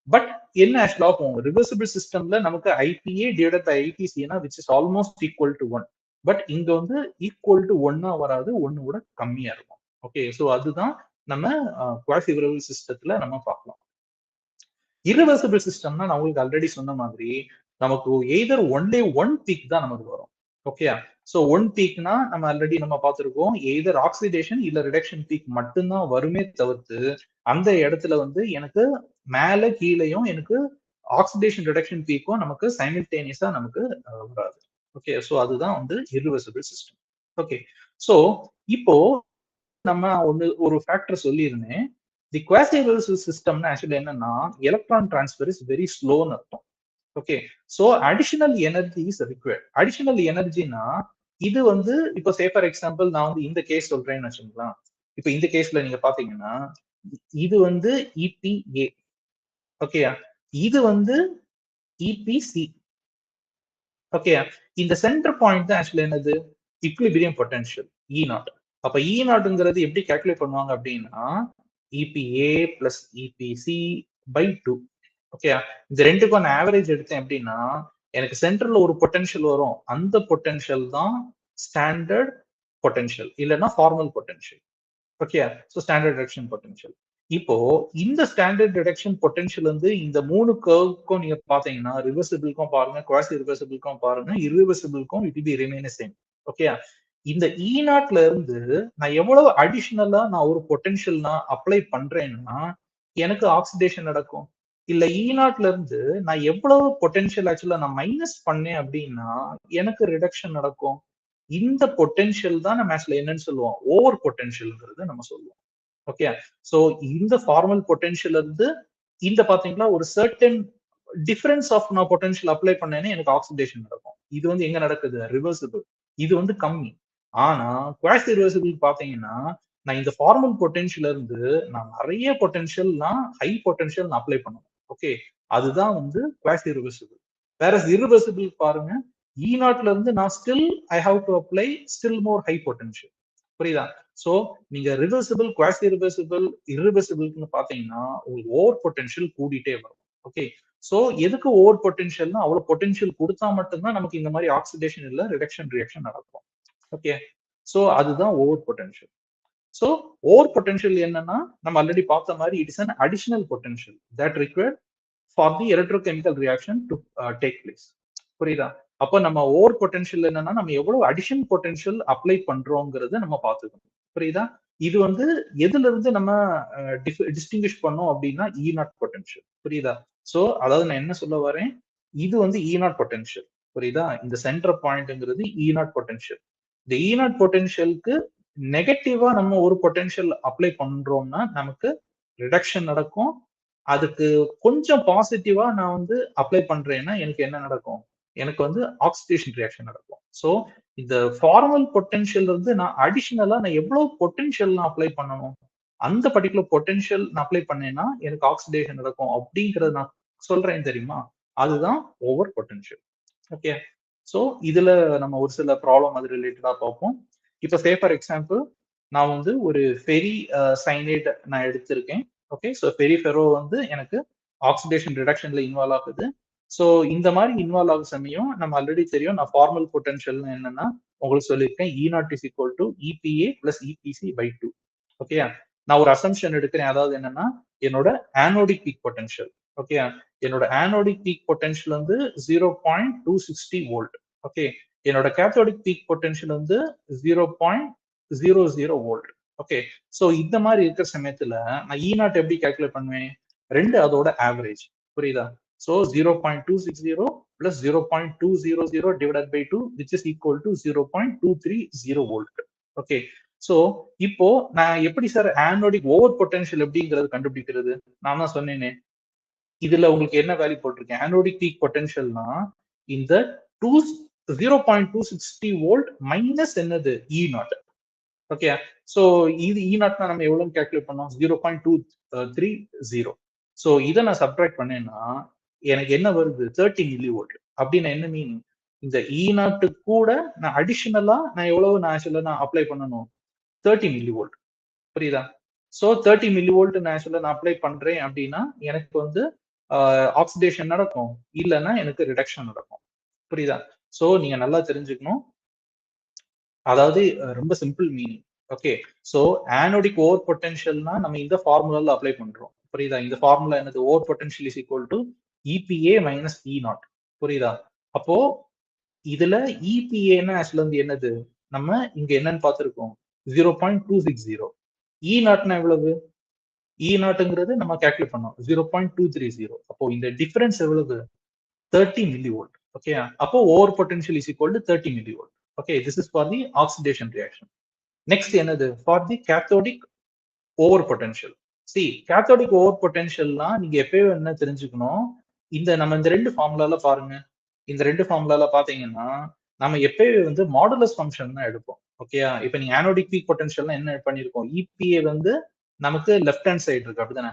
பட் என்ன ஆக்சுவலா ஆகும், ரிவர்சிபிள் சிஸ்டம்ல நமக்கு ஐபிஏ டிவைடட் பை ஐபிசினா which is almost equal to 1. But இங்க வந்து ஈக்குவல் டு 1 வராது, 1 விட கம்மியா இருக்கும். ஓகே, ஸோ அதுதான் நம்ம குவாசி ரிவர்சிபிள் சிஸ்டத்துல நம்ம பார்க்கலாம். irreversible சிஸ்டம்னா நான் உங்களுக்கு ஆல்ரெடி சொன்ன மாதிரி நமக்கு எய்தர் ஒன்லி ஒன் பீக் தான் நமக்கு வரும். ஓகே, ஸோ ஒன் பீக்னா நம்ம ஆல்ரெடி நம்ம பார்த்துருக்கோம், எய்தர் ஆக்சிடேஷன் இல்ல ரிடக்ஷன் பீக் மட்டும்தான் வருமே தவிர்த்து அந்த இடத்துல வந்து எனக்கு மேல கீழேயும் எனக்கு ஆக்சிடேஷன் ரிடக்ஷன் பீக்கும் நமக்கு சைமில்டேனியஸா நமக்கு வராது. ஓகே, ஸோ அதுதான் வந்து irreversible சிஸ்டம். ஓகே, ஸோ இப்போ நம்ம ஒரு ஃபேக்டர் சொல்லியிருந்தேன். தி குவாசி ரிவர்சிபிள் சிஸ்டம்னா ஆக்சுவலி என்னன்னா எலக்ட்ரான் டிரான்ஸ்ஃபர் இஸ் வெரி ஸ்லோன்னு அர்த்தம். Okay, so additional energy is required. Additional எனர்ஜினா இது வந்து இப்போ சே ஃபார் எக்ஸாம்பிள் நான் வந்து இந்த கேஸ் சொல்றேன்னு வச்சுக்கலாம். இப்போ இந்த கேஸ்ல நீங்க பாத்தீங்கன்னா இது வந்து இபிஏ. ஓகே, இது வந்து இபிசி. ஓகே, இந்த சென்டர் பாயிண்ட் தான் ஆக்சுவலி என்னது ஈக்விலிபிரியம் பொட்டன்ஷியல் இ நாட். அப்ப இ நாட்ங்கிறது எப்படி கால்குலேட் பண்ணுவாங்க அப்படின்னா EPA plus EPC by 2. Okay, இந்த ரெண்டுக்கும் நான் ஆவரேஜ் எடுத்தேன் அப்படின்னா எனக்கு சென்டர்ல ஒரு பொட்டன்ஷியல் வரும், அந்த பொட்டன்ஷியல் தான் ஸ்டாண்டர்ட் பொட்டன்ஷியல் இல்லைன்னா formal potential. Okay, so standard detection potential. இப்போ இந்த ஸ்டாண்டர்ட் டிடக்ஷன் பொட்டன்ஷியல் வந்து இந்த மூணு கர்வுக்கும் நீங்க பாத்தீங்கன்னா ரிவர்சிபிள்க்கும் பாருங்க, குவாசி ரிவர்சிபிள்க்கும் பாருங்க, இர்ரிவர்சிபிள்க்கும் it be remain same. Okay, இந்த இ நாட்ல இருந்து நான் எவ்வளவு அடிஷனலா நான் ஒரு பொட்டன்ஷியல் நான் அப்ளை பண்றேன்னா எனக்கு ஆக்சிடேஷன் நடக்கும். இல்ல இ நாட்ல இருந்து நான் எவ்வளவு பொட்டன்ஷியல் ஆக்சுவலா நான் மைனஸ் பண்ணேன் அப்படின்னா எனக்கு ரிடக்ஷன் நடக்கும். இந்த பொட்டன்ஷியல் தான் நம்ம ஆக்சுவலா என்னன்னு சொல்லுவோம், ஓவர் பொட்டன்ஷியல்ங்கிறது நம்ம சொல்லுவோம். ஓகே, சோ இந்த ஃபார்மல் பொட்டன்ஷியல் இருந்து இந்த பாத்தீங்களா ஒரு சர்டன் டிஃபரன்ஸ் ஆஃப் நான் பொட்டன்ஷியல் அப்ளை பண்ணேன்னு எனக்கு ஆக்சிடேஷன் நடக்கும். இது வந்து எங்க நடக்குது, ரிவர்சிபிள். இது வந்து கம்மி. ஆனா குவாசி ரிவர்சிபிள் பாத்தீங்கன்னா நான் இந்த ஃபார்மல் பொட்டன்ஷியல் இருந்து நான் நிறைய பொட்டன்ஷியல் நான் ஹை பொட்டன்ஷியல் நான் அப்ளை பண்ணணும். ஓகே, அதுதான் வந்து குவாசி ரிவர்சிபிள். வேற irreversible பாருங்க, இ நாட்ல இருந்து நான் still I have to apply still more high potential. புரியுதா? சோ நீங்க ரிவர்சிபிள், குவாசி ரிவர்சிபிள், irreversibleன்னு பாத்தீங்கன்னா உங்களுக்கு ஓவர் பொட்டன்ஷியல் கூடிட்டே வரும். ஓகே, சோ எதுக்கு ஓவர் பொட்டன்ஷியல்னா அவ்வளவு பொட்டன்ஷியல் கொடுத்தா மட்டும்தான் நமக்கு இந்த மாதிரி ஆக்சிடேஷன் இல்ல ரிடக்ஷன் ரியாக்ஷன் நடக்கும். ஓகே, சோ அதுதான் over potential. So over potential என்னன்னா நம்ம ஆல்ரெடி பார்த்த மாதிரி it is an additional potential that required for the electrochemical reaction to take place. புரியுதா? அப்ப நம்ம ஓவர் பொட்டன்ஷியல் என்னன்னா நம்ம எவ்வளவு அடிஷன் பொட்டன்ஷியல் அப்ளை பண்றோங்கிறத நம்ம பார்த்துக்கணும். புரியுதா? இது வந்து எதுல இருந்து நம்ம டிஸ்டிங்கிஷ் பண்ணோம் அப்படின்னா இ நாட் பொட்டன்ஷியல். புரியுதா? சோ அதாவது நான் என்ன சொல்ல வரேன், இது வந்து இ நாட் பொட்டன்ஷியல். புரியுதா? இந்த சென்டர் பாயிண்ட்ங்கிறது இ நாட் பொட்டன்ஷியல். இந்த இ நாட் பொட்டன்ஷியலுக்கு நெகட்டிவா நம்ம ஒரு பொட்டன்ஷியல் அப்ளை பண்றோம்னா நமக்கு ரிடக்ஷன் நடக்கும். அதுக்கு கொஞ்சம் பாசிட்டிவா நான் வந்து அப்ளை பண்றேன்னா எனக்கு என்ன நடக்கும், எனக்கு வந்து ஆக்சிடேஷன் ரியாக்ஷன் நடக்கும். சோ இந்த ஃபார்மல் பொட்டன்ஷியல் இருந்து நான் அடிஷனலா நான் எவ்வளவு பொட்டன்ஷியல் நான் அப்ளை பண்ணணும், அந்த பர்டிகுலர் பொட்டன்ஷியல் நான் அப்ளை பண்ணேன்னா எனக்கு ஆக்சிடேஷன் நடக்கும் அப்படிங்கறத நான் சொல்றேன் தெரியுமா, அதுதான் ஓவர் பொட்டன்ஷியல். ஓகே, சோ இதுல நம்ம ஒரு சில ப்ராப்ளம் அது ரிலேட்டடா பார்ப்போம். இப்போ சே ஃபார் எக்ஸாம்பிள் நான் வந்து ஒரு ஃபெரி சைனைட் நான் எடுத்திருக்கேன். ஓகே, ஸோ ஃபெரி ஃபெரோ வந்து எனக்கு ஆக்சிடேஷன் ரிடக்ஷன்ல இன்வால்வ் ஆகுது. ஸோ இந்த மாதிரி இன்வால்வ் ஆகும் சமயம் நம்ம ஆல்ரெடி தெரியும், நான் ஃபார்மல் பொட்டன்ஷியல் என்னன்னா உங்களுக்கு சொல்லியிருக்கேன், e naught is equal to epa plus EPC by 2. Okay, நான் ஒரு அசம்ஷன் எடுக்கிறேன், அதாவது என்னன்னா என்னோட ஆனோடிக் பீக் பொட்டன்ஷியல். ஓகே, என்னோட ஆனோடிக் பீக் பொட்டன்ஷியல் வந்து 0.260 வோல்ட். ஓகே, என்னோட கேத்தோடிக் பீக் பொட்டன்ஷியல் வந்து 0.00 வோல்ட். ஓகே, சோ இந்த மாதிரி இருக்கிற சமயத்துல நான் இ நாட் எப்படி கால்குலேட் பண்ணுவேன், ரெண்டு அதோட ஆவரேஜ். புரியுதா? So 0.260 plus 0.200 divided by 2 which is equal to 0.230 volt. Okay, so இப்போ நான் எப்படி சார் ஆனோடிக் ஓவர் பொட்டன்ஷியல் எப்படிங்கிறது கண்டுபிடிக்கிறது, நான் தான் சொன்னேனே, இதுல உங்களுக்கு என்ன வேல்யூ போட்டிருக்கேன், ஆனோடிக் பீக் பொட்டன்ஷியல்னா இந்த 0.260 வோல்ட் மைனஸ் என்னது இ நாட். ஓகே, சோ இது இ நாட்னா நம்ம எவ்வளவு கால்குலேட் பண்ணோம், 0.230. சோ இதை நான் சப்ட்ராக்ட் பண்ணேன்னா எனக்கு என்ன வருது, 30 மில்லி வோல்ட். அப்படின்னு என்ன மீனிங், இந்த இ நாட்டு கூட நான் அடிஷனலா நான் எவ்வளவு நான் ஆக்சுவலா நான் அப்ளை பண்ணணும், 30 மில்லி வோல்ட். புரியுதா? சோ 30 மில்லி வோல்ட் நான் ஆக்சுவலா நான் அப்ளை பண்றேன் அப்படின்னா எனக்கு வந்து ஆக்சிடேஷன் நடக்கும், இல்லைன்னா எனக்கு ரிடக்ஷன் நடக்கும். புரியுதா? சோ நீங்க நல்லா தெரிஞ்சுக்கணும். அதாவது ரொம்ப simple meaning. Okay. So anodic over பொட்டன்ஷியல்னா நம்ம இந்த ஃபார்முலால அப்ளை பண்றோம். புரியுதா? இந்த ஃபார்முலா என்னது? Over potential is equal to epa minus e naught. புரியுதா? அப்போ இதுல இபிஏன்னா ஆக்சுவலா வந்து என்னது? நம்ம இங்க என்னன்னு பார்த்திருக்கோம், 0.260. இ நாட்னா எவ்வளவு? இ நாட்ங்கிறது நம்ம கால்குலேட் பண்ணோம், 0.230. அப்போ இந்த டிஃபரன்ஸ் எவ்வளவு? 30 millivolt. Okay. அப்போ over potential is equal to 30 millivolt. Okay. This is for the oxidation reaction. Next என்னது? For the cathodic over potential. See, cathodic over potentialனா நீங்க எப்பவே என்ன தெரிஞ்சுக்கணும், இந்த நம்ம இந்த ரெண்டு ஃபார்முலால பாருங்க. இந்த ரெண்டு ஃபார்முலால பாத்தீங்கன்னா நம்ம எப்பவே வந்து மாடுலஸ் ஃபங்க்ஷன் தான் எடுப்போம். ஓகேயா? இப்ப நீங்க ஆனோடிக் பீக் பொட்டன்ஷியல்னா என்ன பண்ணிருக்கோம்? இபிஏ வந்து நமக்கு லெஃப்ட் ஹேண்ட் சைடு இருக்கு, அப்படிதானே?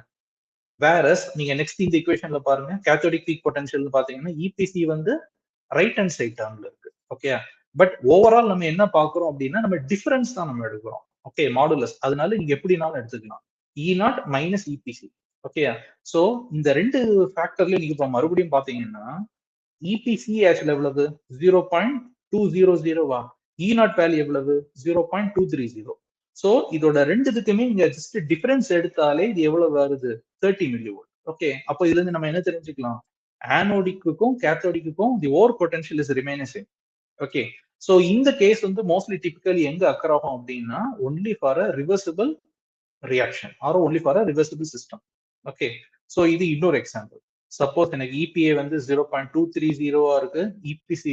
வேரஸ் நீங்க நெக்ஸ்ட் இந்த ஈக்குவேஷன்ல பாருங்க, கேத்தோடிக் பீக் பொட்டன்ஷியல் பாத்தீங்கன்னா இபிசி வந்து ரைட் ஹேண்ட் சைட் டேர்ம்ல இருக்கு. ஓகே. பட் ஓவரால் நம்ம என்ன பாக்குறோம் அப்படின்னா நம்ம டிஃபரன்ஸ் தான் நம்ம எடுக்கிறோம். Okay, modulus. அதனால நீங்க எப்படினாலும் எடுத்துக்கலாம், e naught minus epc. Okay. So இந்த ரெண்டு ஃபேக்டர்ல நீங்க இப்ப மறுபடியும் பாத்தீங்கன்னா இபிசி ஆக்சுவல் எவ்வளவு? 0.200. இ நாட் வேல்யூ எவ்வளவு? 0.230. சோ இதோட ரெண்டுத்துக்குமே நீங்க ஜஸ்ட் டிஃபரன்ஸ் எடுத்தாலே இது எவ்வளவு வருது? 30 மில்லிவோல்ட். ஓகே. அப்போ இதுல இருந்து நம்ம என்ன தெரிஞ்சுக்கலாம்? ஆனோடிக்கும் கேத்தோடிக்கும் the over potential is remain same. Okay. So இந்த கேஸ் வந்து மோஸ்ட்லி டிபிக்கலி எங்க அக்கர் ஆகும் அப்படின்னா only for a reversible reaction or only for a reversible system. Okay. So இது இன்னொரு எக்ஸாம்பிள். சப்போஸ் எனக்கு இபிஏ வந்து 0.230 இருக்கு, இபிசி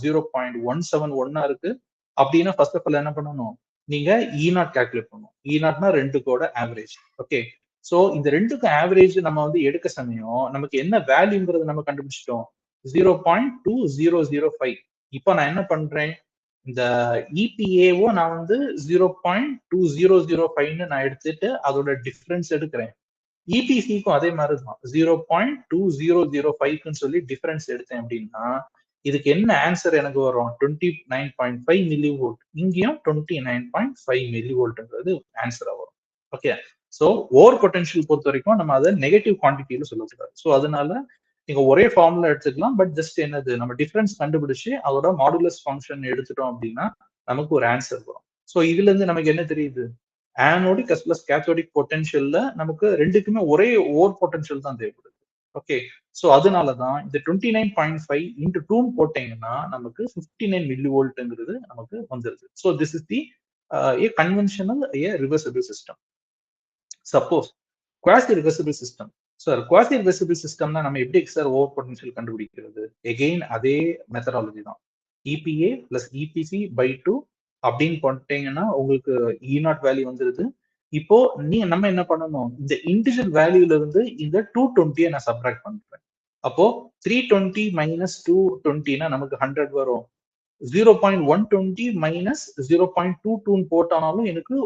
0.171 இருக்கு அப்படின்னா ஃபர்ஸ்ட் ஆஃப் ஆல் என்ன பண்ணணும், நீங்க இ நாட் கால்குலேட் பண்ணணும். இ நாட்னா ரெண்டுக்கோட ஆவரேஜ். ஓகே. சோ இந்த ரெண்டுக்கும் ஆவரேஜ் நம்ம வந்து எடுக்க சமயம் நமக்கு என்ன வேல்யூங்கிறது நம்ம கண்டுபிடிச்சிட்டோம், 0.2005. இப்போ நான் என்ன பண்றேன், இந்த இபிஏவோ நான் வந்து 0.2005 நான் எடுத்துட்டு அதோட டிஃபரன்ஸ் எடுக்கிறேன். இபிசிக்கும் அதே மாதிரி தான் 0.2005 சொல்லி டிஃபரன்ஸ் எடுத்தேன் அப்படின்னா இதுக்கு என்ன ஆன்சர் எனக்கு வரும்? 29.5 மில்லி வோல்ட். இங்கேயும் 29.5 மில்லி வோல்ட்ன்றது ஆன்சரா வரும். ஓகே. சோ ஓவர் பொட்டன்ஷியல் பொறுத்த வரைக்கும் நம்ம அதை நெகட்டிவ் குவான்டிட்டியில சொல்லக்கூடாது. ஸோ அதனால நீங்க ஒரே ஃபார்முலா எடுத்துக்கலாம், பட் ஜஸ்ட் என்னது, நம்ம டிஃபரன்ஸ் கண்டுபிடிச்சு அதோட மாடுலஸ் ஃபங்க்ஷன் எடுத்துட்டோம் அப்படின்னா நமக்கு ஒரு ஆன்சர் வரும். ஸோ இதுல இருந்து நமக்கு என்ன தெரியுது, ஆனோடிக் அஸ் பிளஸ் கேத்தோடிக் பொட்டன்ஷியல்ல நமக்கு ரெண்டுக்குமே ஒரே ஓவர் பொட்டன்ஷியல் தான் தேவைப்படுது. ஓகே. சோ அதனாலதான் இந்த 29.5 இன்டு 2 போட்டீங்கன்னா நமக்கு 59 மில்லி வோல்ட்ங்கிறது நமக்கு வந்துருது. So this is the a conventional a reversible system. Suppose quasi reversible system. Sir quasi reversible சிஸ்டம்னா நம்ம எப்படி சார் ஓவர் பொட்டன்ஷியல் கண்டுபிடிக்கிறது? எகெயின் அதே மெத்தடாலஜி தான். இபிஏ பிளஸ் இபிசி பை 2 அப்படின்னு போட்டீங்கன்னா உங்களுக்கு இ நாட் வேல்யூ வந்துருது. இப்போ நம்ம என்ன பண்ணணும், இந்த இன்டிஜர் வேல்யூல இருந்து இந்த 220 நான் சப்ட்ராக்ட் பண்றேன். அப்போ 320 மைனஸ் 220 நமக்கு 100 வரும். 0.120 மைனஸ் 0.22 போட்டாலும் எனக்கு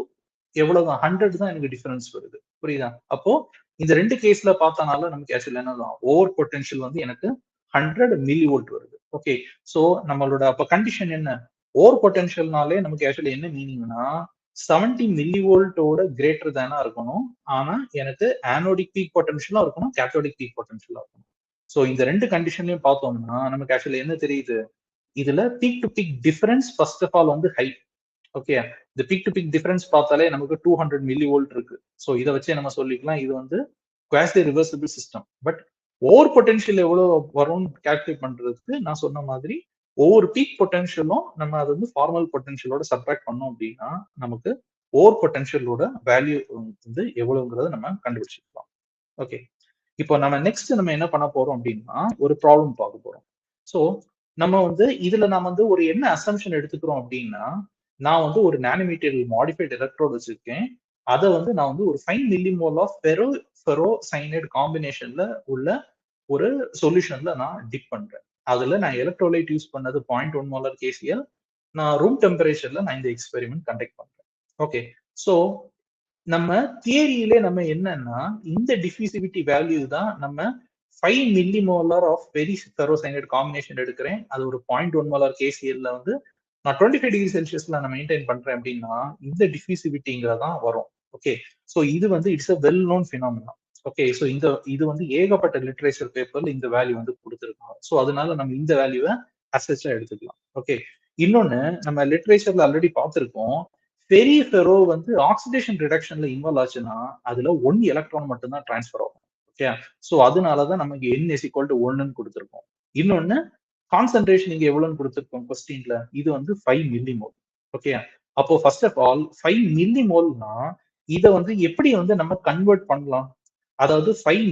எவ்வளவுதான், 100 தான் எனக்கு டிஃபரன்ஸ் வருது. புரியுதா? அப்போ இந்த ரெண்டு கேஸ்ல பார்த்தனால நமக்கு ஆக்சுவலி என்னதான் ஓவர் பொட்டன்ஷியல் வந்து எனக்கு 100 மில்லி வோல்ட் வருது. ஓகே. சோ நம்மளோட அப்ப கண்டிஷன் என்ன, ஓவர் பொட்டன்ஷியல்னாலே நமக்கு ஆக்சுவலி என்ன மீனிங்னா 70 மில்லி வோல்ட்டோட கிரேட்டர் தானா இருக்கணும். ஆனா எனக்கு ஆனோடிக் பீக் பொட்டன்ஷியலா இருக்கணும், கேத்தோடிக் பீக் பொட்டன்ஷியலா இருக்கணும். சோ இந்த ரெண்டு கண்டிஷன்லயும் பார்த்தோம்னா நமக்கு ஆக்சுவலி என்ன தெரியுது, இதுல peak to peak difference first of all வந்து ஹை. ஓகே. இந்த பீக் டு பீக் டிஃபரன்ஸ் பார்த்தாலே நமக்கு 200 மில்லி வோல்ட் இருக்கு. சோ இதை வச்சே நம்ம சொல்லிக்கலாம் இது வந்து quasi reversible system. But over potential எவ்வளவு வரும்னு கால்குலேட் பண்றதுக்கு நான் சொன்ன மாதிரி ஒவ்வொரு பீக் பொட்டன்ஷியலும் நம்ம அது வந்து ஃபார்மல் பொட்டன்ஷியலோட சப்ட்ராக்ட் பண்ணோம் அப்படின்னா நமக்கு ஓவர் பொட்டன்ஷியலோட வேல்யூ வந்து எவ்வளவுங்கிறத நம்ம கண்டுபிடிச்சிக்கலாம். ஓகே. இப்போ நம்ம நெக்ஸ்ட் நம்ம என்ன பண்ண போறோம் அப்படின்னா ஒரு ப்ராப்ளம் பார்க்க போறோம். சோ நம்ம வந்து இதுல நான் வந்து ஒரு என்ன அசம்ஷன் எடுத்துக்கிறோம் அப்படின்னா, நான் வந்து ஒரு நானோமீட்டர் மாடிஃபைட் எலக்ட்ரோட் வச்சிருக்கேன். அதை வந்து நான் வந்து ஒரு 5 மில்லிமோல் ஆஃப் ஃபெரோ சைனைடு காம்பினேஷன்ல உள்ள ஒரு சொல்யூஷன்ல நான் டிப் பண்றேன். அதுல நான் எலக்ட்ரோலைட் யூஸ் பண்ணது 0.1 மோலார் கேசிஎல். நான் ரூம் டெம்பரேச்சர்ல நான் இந்த எக்ஸ்பெரிமெண்ட் கண்டக்ட் பண்றேன். ஓகே. சோ நம்ம தியரியிலே நம்ம என்னன்னா இந்த டிஃபியூசிவிட்டி வேல்யூ தான் நம்ம 5 milli molar of ferri ferrocyanide combination எடுக்கிறேன். அது ஒரு 0.1 மோலார் கேசிஎல்ல வந்து நான் 25 டிகிரி செல்சியஸ்ல நான் மெயின்டைன் பண்றேன் அப்படின்னா இந்த டிஃபியூசிவிட்டிங்கிறதான் வரும். ஓகே. சோ இது வந்து it's a well known phenomena. Okay, so இது வந்து ஏகப்பட்ட லிட்ரேச்சர் பேப்பர்ல இந்த வேல்யூ வந்து கொடுத்துருக்காங்க. ஸோ அதனால நம்ம இந்த வேல்யூவை அசெட்ஸா எடுத்துக்கலாம். ஓகே, இன்னொன்னு நம்ம லிட்ரேச்சர்ல ஆல்ரெடி பார்த்திருக்கோம். ஃபெரி ஃபெரோ வந்து ஆக்சிடேஷன் ரிடக்ஷன்ல இன்வால்வ் ஆச்சுன்னா அதுல 1 எலக்ட்ரான் மட்டும் தான் டிரான்ஸ்ஃபர் ஆகும். ஓகே, ஸோ அதனாலதான் நமக்கு n இஸ் ஈக்குவல் டு 1ன்னு கொடுத்துருக்கோம். இன்னொன்னு கான்சென்ட்ரேஷன் இங்க எவ்வளவுன்னு கொடுத்துருக்கோம் கொஸ்டின்ல, இது வந்து 5 மில்லிமோல். ஓகே, அப்போ ஃபர்ஸ்ட் ஆஃப் ஆல் 5 மில்லிமோல்னா இதை வந்து எப்படி வந்து நம்ம கன்வெர்ட் பண்ணலாம்? அதாவது 5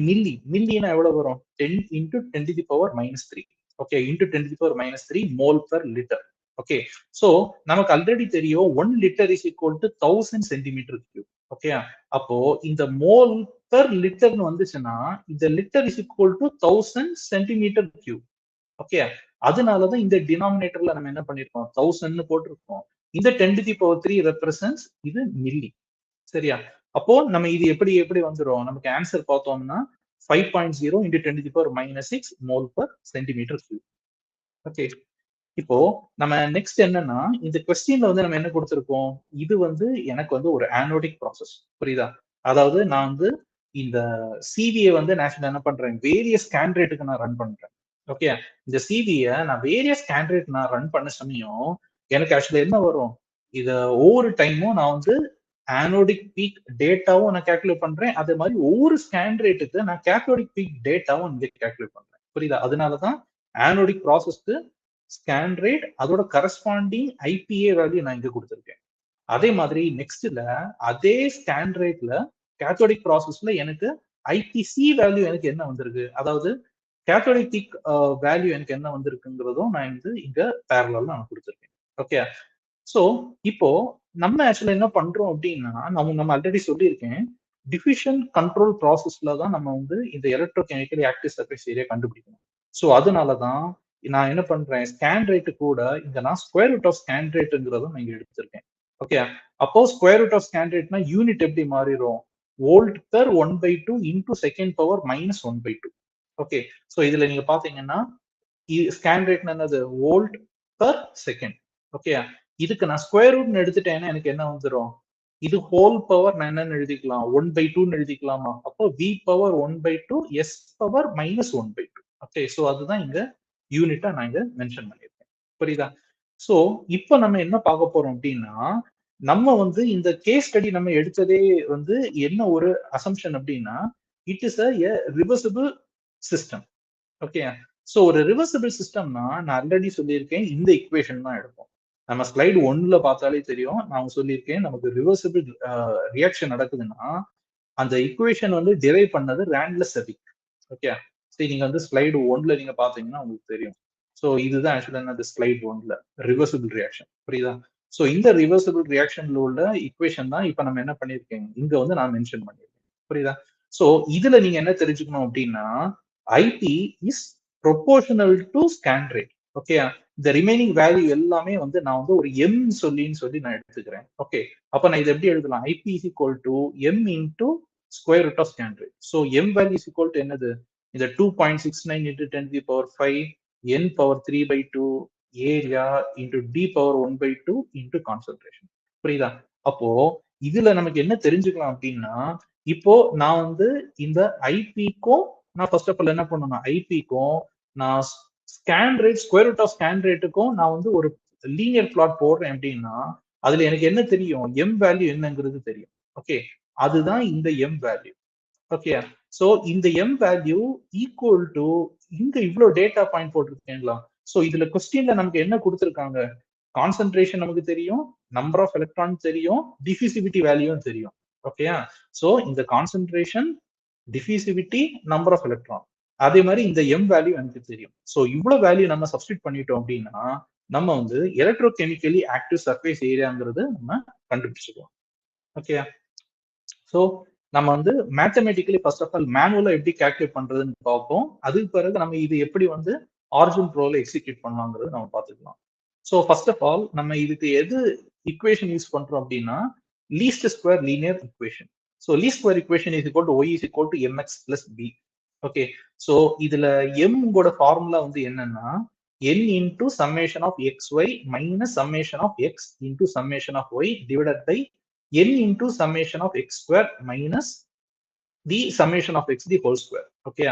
மில்லினா எவ்வளவு வரும்? 10 into 10 to the power minus 3. Okay, into 10 to the power minus 3 mole per liter. Okay, so நமக்கு ஆல்ரெடி தெரியும் 1 liter is equal to 1000 centimeter cube. Okay, அப்போ இந்த மோல் per liter வந்துச்சுன்னா இந்த litre is equal to 1000 centimeter cube. Okay, அதனாலதான் இந்த டினாமினேட்டர்ல நம்ம என்ன பண்ணிருக்கோம், 1000 போட்டிருக்கோம். இந்த 10 to the power 3 represents இது மில்லி. சரியா? அப்போ நம்ம இது எப்படி எப்படி வந்துரும், நமக்கு ஆன்சர் பார்த்தோம்னா 5.0 into 10 to the power minus 6 mole per centimeter cube. Okay, இப்போ நம்ம நெக்ஸ்ட் என்னன்னா இந்த கொஸ்டின்ல வந்து நம்ம என்ன கொடுத்திருக்கோம், இது வந்து எனக்கு வந்து ஒரு ஆனோடிக் ப்ராசஸ். புரியுதா? அதாவது நான் வந்து இந்த சிவியை வந்து நான் என்ன பண்றேன், வேரியஸ் கேண்டிடேட்டுக்கு நான் ரன் பண்றேன். ஓகே, இந்த சிவியை நான் வேரியஸ் கேண்டிடேட் நான் ரன் பண்ண சமயம் எனக்கு ஆக்சுவலி என்ன வரும், இத ஒவ்வொரு டைமும் நான் வந்து ஆனோடிக் பீக் டேட்டாவும் நான் கால்குலேட் பண்றேன். அதே மாதிரி ஒவ்வொரு ஸ்கேன் ரேட்டுக்கு நான் கேத்தோடிக் பீக் டேட்டாவும் இங்க கால்குலேட் பண்றேன். புரியுதா? அதனாலதான் ஆனோடிக் ப்ராசஸ்க்கு ஸ்கேன் ரேட் அதோட கரஸ்பாண்டிங் ஐபிஏ வேல்யூ நான் இங்க கொடுத்துருக்கேன். அதே மாதிரி நெக்ஸ்ட்ல அதே ஸ்கேன் ரேட்ல கேத்தோடிக் ப்ராசஸ்ல எனக்கு ஐபிசி வேல்யூ எனக்கு என்ன வந்திருக்கு, அதாவது கேத்தோடிக் பீக் வேல்யூ எனக்கு என்ன வந்திருக்குங்கிறதும் நான் வந்து இங்க பேரலா நான் கொடுத்துருக்கேன். ஓகே, சோ இப்போ நம்ம ஆக்சுவலா என்ன பண்றோம் அப்படின்னா, நம்ம ஆல்ரெடி சொல்லியிருக்கேன், டிஃபியூஷன் கண்ட்ரோல் ப்ராசஸ்ல தான் நம்ம வந்து இந்த எலக்ட்ரோகெமிக்கலி ஆக்டிவ் சர்ஃபேஸ் ஏரியா கண்டுபிடிக்கணும். சோ அதனாலதான் நான் என்ன பண்றேன், ஸ்கேன் ரேட்டு கூட இங்க நான் ஸ்கொயர் ரூட் ஆஃப் ஸ்கேன் ரேட்டுங்கிறதும் நான் இங்க எடுத்திருக்கேன். ஓகே, அப்போ ஸ்கொயர் ரூட் ஆஃப் ஸ்கேன் ரேட்னா யூனிட் எப்படி மாறிடும், volt per 1/2 into second power minus 1/2. Okay, so இதுல நீங்க பாத்தீங்கன்னா ஸ்கேன் ரேட் என்னது, வோல்ட் பெர் செகண்ட். ஓகே, இதுக்கு நான் ஸ்கொயர் ரூட் எடுத்துட்டேன்னா எனக்கு என்ன வந்துடும், இது ஹோல் பவர் நான் என்னன்னு எழுதிக்கலாம், 1/2 எழுதிக்கலாமா? அப்போ v power 1/2 s power minus 1/2. Okay, so அதுதான் இங்க யூனிட்டா நான் இங்க மென்ஷன் பண்ணியிருக்கேன். புரியுதா? சோ இப்போ நம்ம என்ன பார்க்க போறோம் அப்படின்னா, நம்ம வந்து இந்த கேஸ் ஸ்டடி நம்ம எடுத்ததே வந்து என்ன ஒரு அசம்ஷன் அப்படின்னா, it is a reversible system. Okay, so ஒரு ரிவர்சிபிள் சிஸ்டம்னா நான் ஆல்ரெடி சொல்லியிருக்கேன், இந்த இக்குவேஷன் தான் எடுப்போம். நம்ம ஸ்லைடு 1ல பார்த்தாலே தெரியும், நான் சொல்லியிருக்கேன் நமக்கு ரிவர்சிபிள் ரியாக்ஷன் நடக்குதுன்னா அந்த இக்குவேஷன் வந்து டிரைவ் பண்ணது ரேண்ட்லெஸ் செபிக். ஓகே, சரி நீங்க வந்து ஸ்லைடு 1ல நீங்க பாத்தீங்கன்னா உங்களுக்கு தெரியும். சோ இதுதான் ஆக்சுவலா என்ன ஸ்லைடு 1ல ரிவர்சிபிள் ரியாக்ஷன். புரியுதா? சோ இந்த ரிவர்சிபிள் ரியாக்ஷன்ல உள்ள இக்குவேஷன் தான் இப்ப நம்ம என்ன பண்ணிருக்கேன், இங்க வந்து நான் மென்ஷன் பண்ணிருக்கேன். புரியுதா? சோ இதுல நீங்க என்ன தெரிஞ்சுக்கணும் அப்படின்னா, IP is proportional to scan rate. Okay, இந்த ரிமைனிங் வேல்யூ எல்லாமே வந்து நான் வந்து ஒரு எம் சொல்லி நான் எடுத்துக்கிறேன். ஓகே, அப்ப நான் இதை எப்படி எழுதலாம், IP is equal to M into square root of scan rate. So M value is equal to என்னது, இந்த 2.69 into 10 to the power 5 n power 3/2 area into D power 1/2 into concentration. புரியுதா? அப்போ இதுல நமக்கு என்ன தெரிஞ்சுக்கலாம் அப்படின்னா, இப்போ நான் வந்து இந்த ஐபிக்கும் நான் ஃபர்ஸ்ட் ஆஃப் ஆல் என்ன பண்ணணும், ஐபிக்கும் நான் scan rate square root of scan ரேட்டுக்கும் நான் வந்து ஒரு லீனியர் பிளாட் போடுறேன் அப்படின்னா, அதுல எனக்கு என்ன தெரியும், எம் வேல்யூ என்னங்கிறது தெரியும். ஓகே, அதுதான் இந்த எம் வேல்யூ. ஓகே, சோ இந்த எம் வேல்யூ ஈக்குவல் டு இங்க இவ்வளவு டேட்டா பாயிண்ட் போட்டிருக்கீங்களா? சோ இதுல கொஸ்டின்ல நமக்கு என்ன கொடுத்திருக்காங்க, கான்சென்ட்ரேஷன் நமக்கு தெரியும், நம்பர் ஆஃப் எலக்ட்ரான் தெரியும், டிஃபியூசிவிட்டி வேல்யூவும் தெரியும். ஓகேயா? சோ இந்த கான்சென்ட்ரேஷன், டிஃபியூசிவிட்டி, நம்பர் ஆஃப் எலக்ட்ரான், அதே மாதிரி இந்த எம் வேல்யூ எனக்கு தெரியும். சோ இவ்வளவு வேல்யூ நம்ம சப்ஸ்டிட் பண்ணிட்டோம் அப்படின்னா நம்ம வந்து எலக்ட்ரோகெமிக்கலி ஆக்டிவ் சர்ஃபேஸ் ஏரியாங்கிறது நம்ம கண்டுபிடிச்சிக்கலாம். ஓகேயா? சோ நம்ம வந்து மேத்தமெட்டிக்கலி ஃபர்ஸ்ட் ஆஃப் ஆல் மேனுவலா எப்படி கால்குலேட் பண்றதுன்னு பார்ப்போம். அதுக்கு பிறகு நம்ம இது எப்படி வந்து ஆரிஜின் ப்ரோல எக்ஸிக்யூட் பண்ணலாங்கிறது நம்ம பார்த்துக்கலாம். ஸோ ஃபர்ஸ்ட் ஆஃப் ஆல் நம்ம இதுக்கு எது இக்குவேஷன் யூஸ் பண்றோம் அப்படின்னா, least square linear equation. So least square equation is equal to Y is equal to MX plus B. Okay, so இதுல எம்ங்கோட ஃபார்முலா வந்து என்னன்னா, n into summation of xy minus summation of x into summation of y divided by n into summation of x square minus the summation of X the whole square. Okay,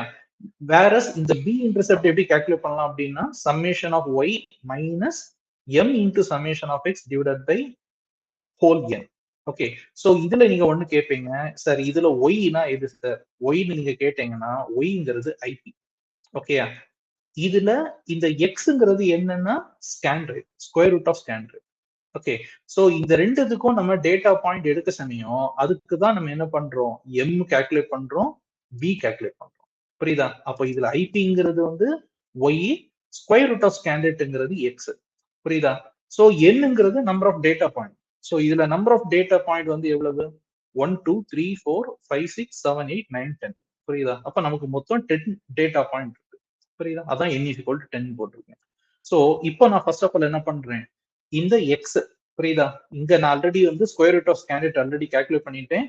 whereas இந்த B intercept எப்படி calculate பண்ணலாம் அப்படின்னா summation of Y minus M into summation of X divided by whole N. Okay, so இதுல நீங்க ஒண்ணு கேட்பீங்க, sir இதுல ஒய்னா எது சார்? ஒய்னு நீங்க கேட்டீங்கன்னா ஒய்ங்கிறது ஐபி. ஓகேயா, இதுல இந்த எக்ஸ்ங்கிறது என்னன்னா scan rate, square root of scan rate. Okay, so இந்த ரெண்டுத்துக்கும் நம்ம டேட்டா பாயிண்ட் எடுக்க சமயம் அதுக்கு தான் நம்ம என்ன பண்றோம், எம் கால்குலேட் பண்றோம், பி கால்குலேட் பண்றோம். புரியுதா? அப்போ இதுல ஐபிங்கிறது வந்து y, square root of scan ரேட்ங்கிறது எக்ஸ். புரியுதா? சோ என்னங்கிறது நம்பர் ஆஃப் டேட்டா பாயிண்ட். சோ இதுல நம்பர் ஆஃப் டேட்டா பாயிண்ட் வந்து எவ்வளவு? 1 2 3 4 5 6 7 8 9 10. புரியுதா? அப்ப நமக்கு மொத்தம் 10 டேட்டா பாயிண்ட் இருக்கு. புரியுதா? அதான் n = 10 போட்டிருக்கேன். சோ இப்போ நான் ஃபர்ஸ்ட் ஆஃப் ஆல் என்ன பண்றேன், இந்த எக்ஸ், புரியுதா, இங்க நான் ஆல்ரெடி வந்து square root of scan rate already calculate பண்ணிட்டேன்.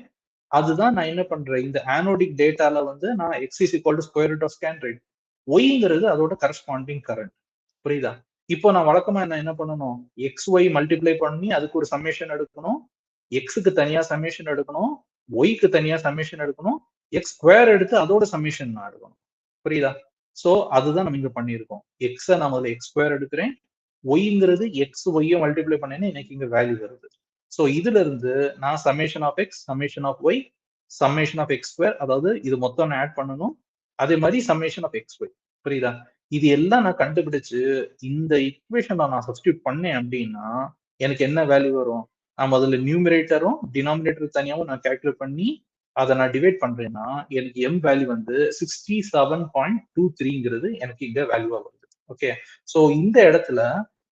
அதுதான் நான் என்ன பண்றேன், இந்த ஆனோடிக் டேட்டால வந்து நான் x is equal to square root of scan rate, ஒய்ங்கிறது அதோட கரஸ்பாண்டிங் கரண்ட். புரியுதா? இப்போ நான் வழக்கமா என்ன பண்ணணும், எக்ஸ் ஒய் மல்டிப்ளை பண்ணி அதுக்கு ஒரு சம்மேஷன் எடுக்கணும், எக்ஸுக்கு தனியா சம்மேஷன் எடுக்கணும், ஒய்க்கு தனியா சம்மேஷன் எடுக்கணும், எக்ஸ் ஸ்கொயர் எடுத்து அதோட சம்மேஷன் நான் எடுக்கணும். புரியுதா? சோ அதுதான் நம்ம இங்க பண்ணியிருக்கோம். எக்ஸ நான் முதல்ல எக்ஸ் ஸ்கொயர் எடுக்கிறேன், ஒய்ங்கிறது எக்ஸ் ஒய்யை மல்டிப்ளை பண்ணேன்னா எனக்கு இங்க வேல்யூ வருது. சோ இதுல இருந்து நான் summation of X, summation of Y, summation of X square, அதாவது இது மொத்தம் நான் ஆட் பண்ணணும், அதே மாதிரி சம்மேஷன் ஆஃப் எக்ஸ் ஒய். புரியுதா? இது எல்லாம் நான் கண்டுபிடிச்சு இந்த ஈக்குவேஷன்ல நான் சப்ஸ்டியூட் பண்ணேன் அப்படின்னா எனக்கு என்ன வேல்யூ வரும், நான் முதல்ல நியூமரேட்டரும் டினாமினேட்டர் தனியாவும் நான் கால்குலேட் பண்ணி அதை நான் டிவைட் பண்றேன்னா எனக்கு எம் வேல்யூ வந்து 67.23ங்கிறது எனக்கு இங்க வேல்யூவா வருது. ஓகே, சோ இந்த இடத்துல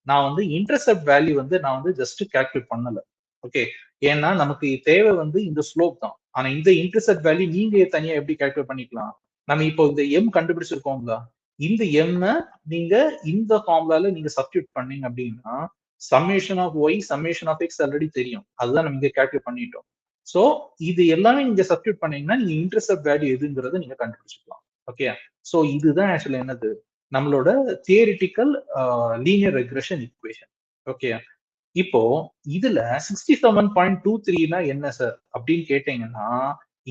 நான் வந்து இன்டர்செப்ட் வேல்யூ வந்து நான் வந்து ஜஸ்ட் கால்குலேட் பண்ணல. ஓகே, ஏன்னா நமக்கு தேவை வந்து இந்த ஸ்லோப் தான். ஆனா இந்த இன்டர்செப்ட் வேல்யூ நீங்க தனியா எப்படி கால்குலேட் பண்ணிக்கலாம், நம்ம இப்போ இந்த எம் கண்டுபிடிச்சிருக்கோம்ல, இந்த எம் நீங்க இந்த ஃபார்முலால நீங்க சப்ஸ்டியூட் பண்ணீங்க அப்படின்னா summation of Y, summation of X already தெரியும், அதுதான் நம்ம இங்க கால்குலேட் பண்ணிட்டோம். சோ இது எல்லாமே நீங்க சப்ஸ்டியூட் பண்ணீங்கன்னா நீங்க இன்டர்செப்ட் வேல்யூ எதுங்கிறத நீங்க கண்டுபிடிச்சிக்கலாம். ஓகே, சோ இதுதான் ஆக்சுவலா என்னது, நம்மளோட theoretical linear regression equation. Okay, இப்போ இதுல 67.23னா என்ன சார் அப்படின்னு கேட்டீங்கன்னா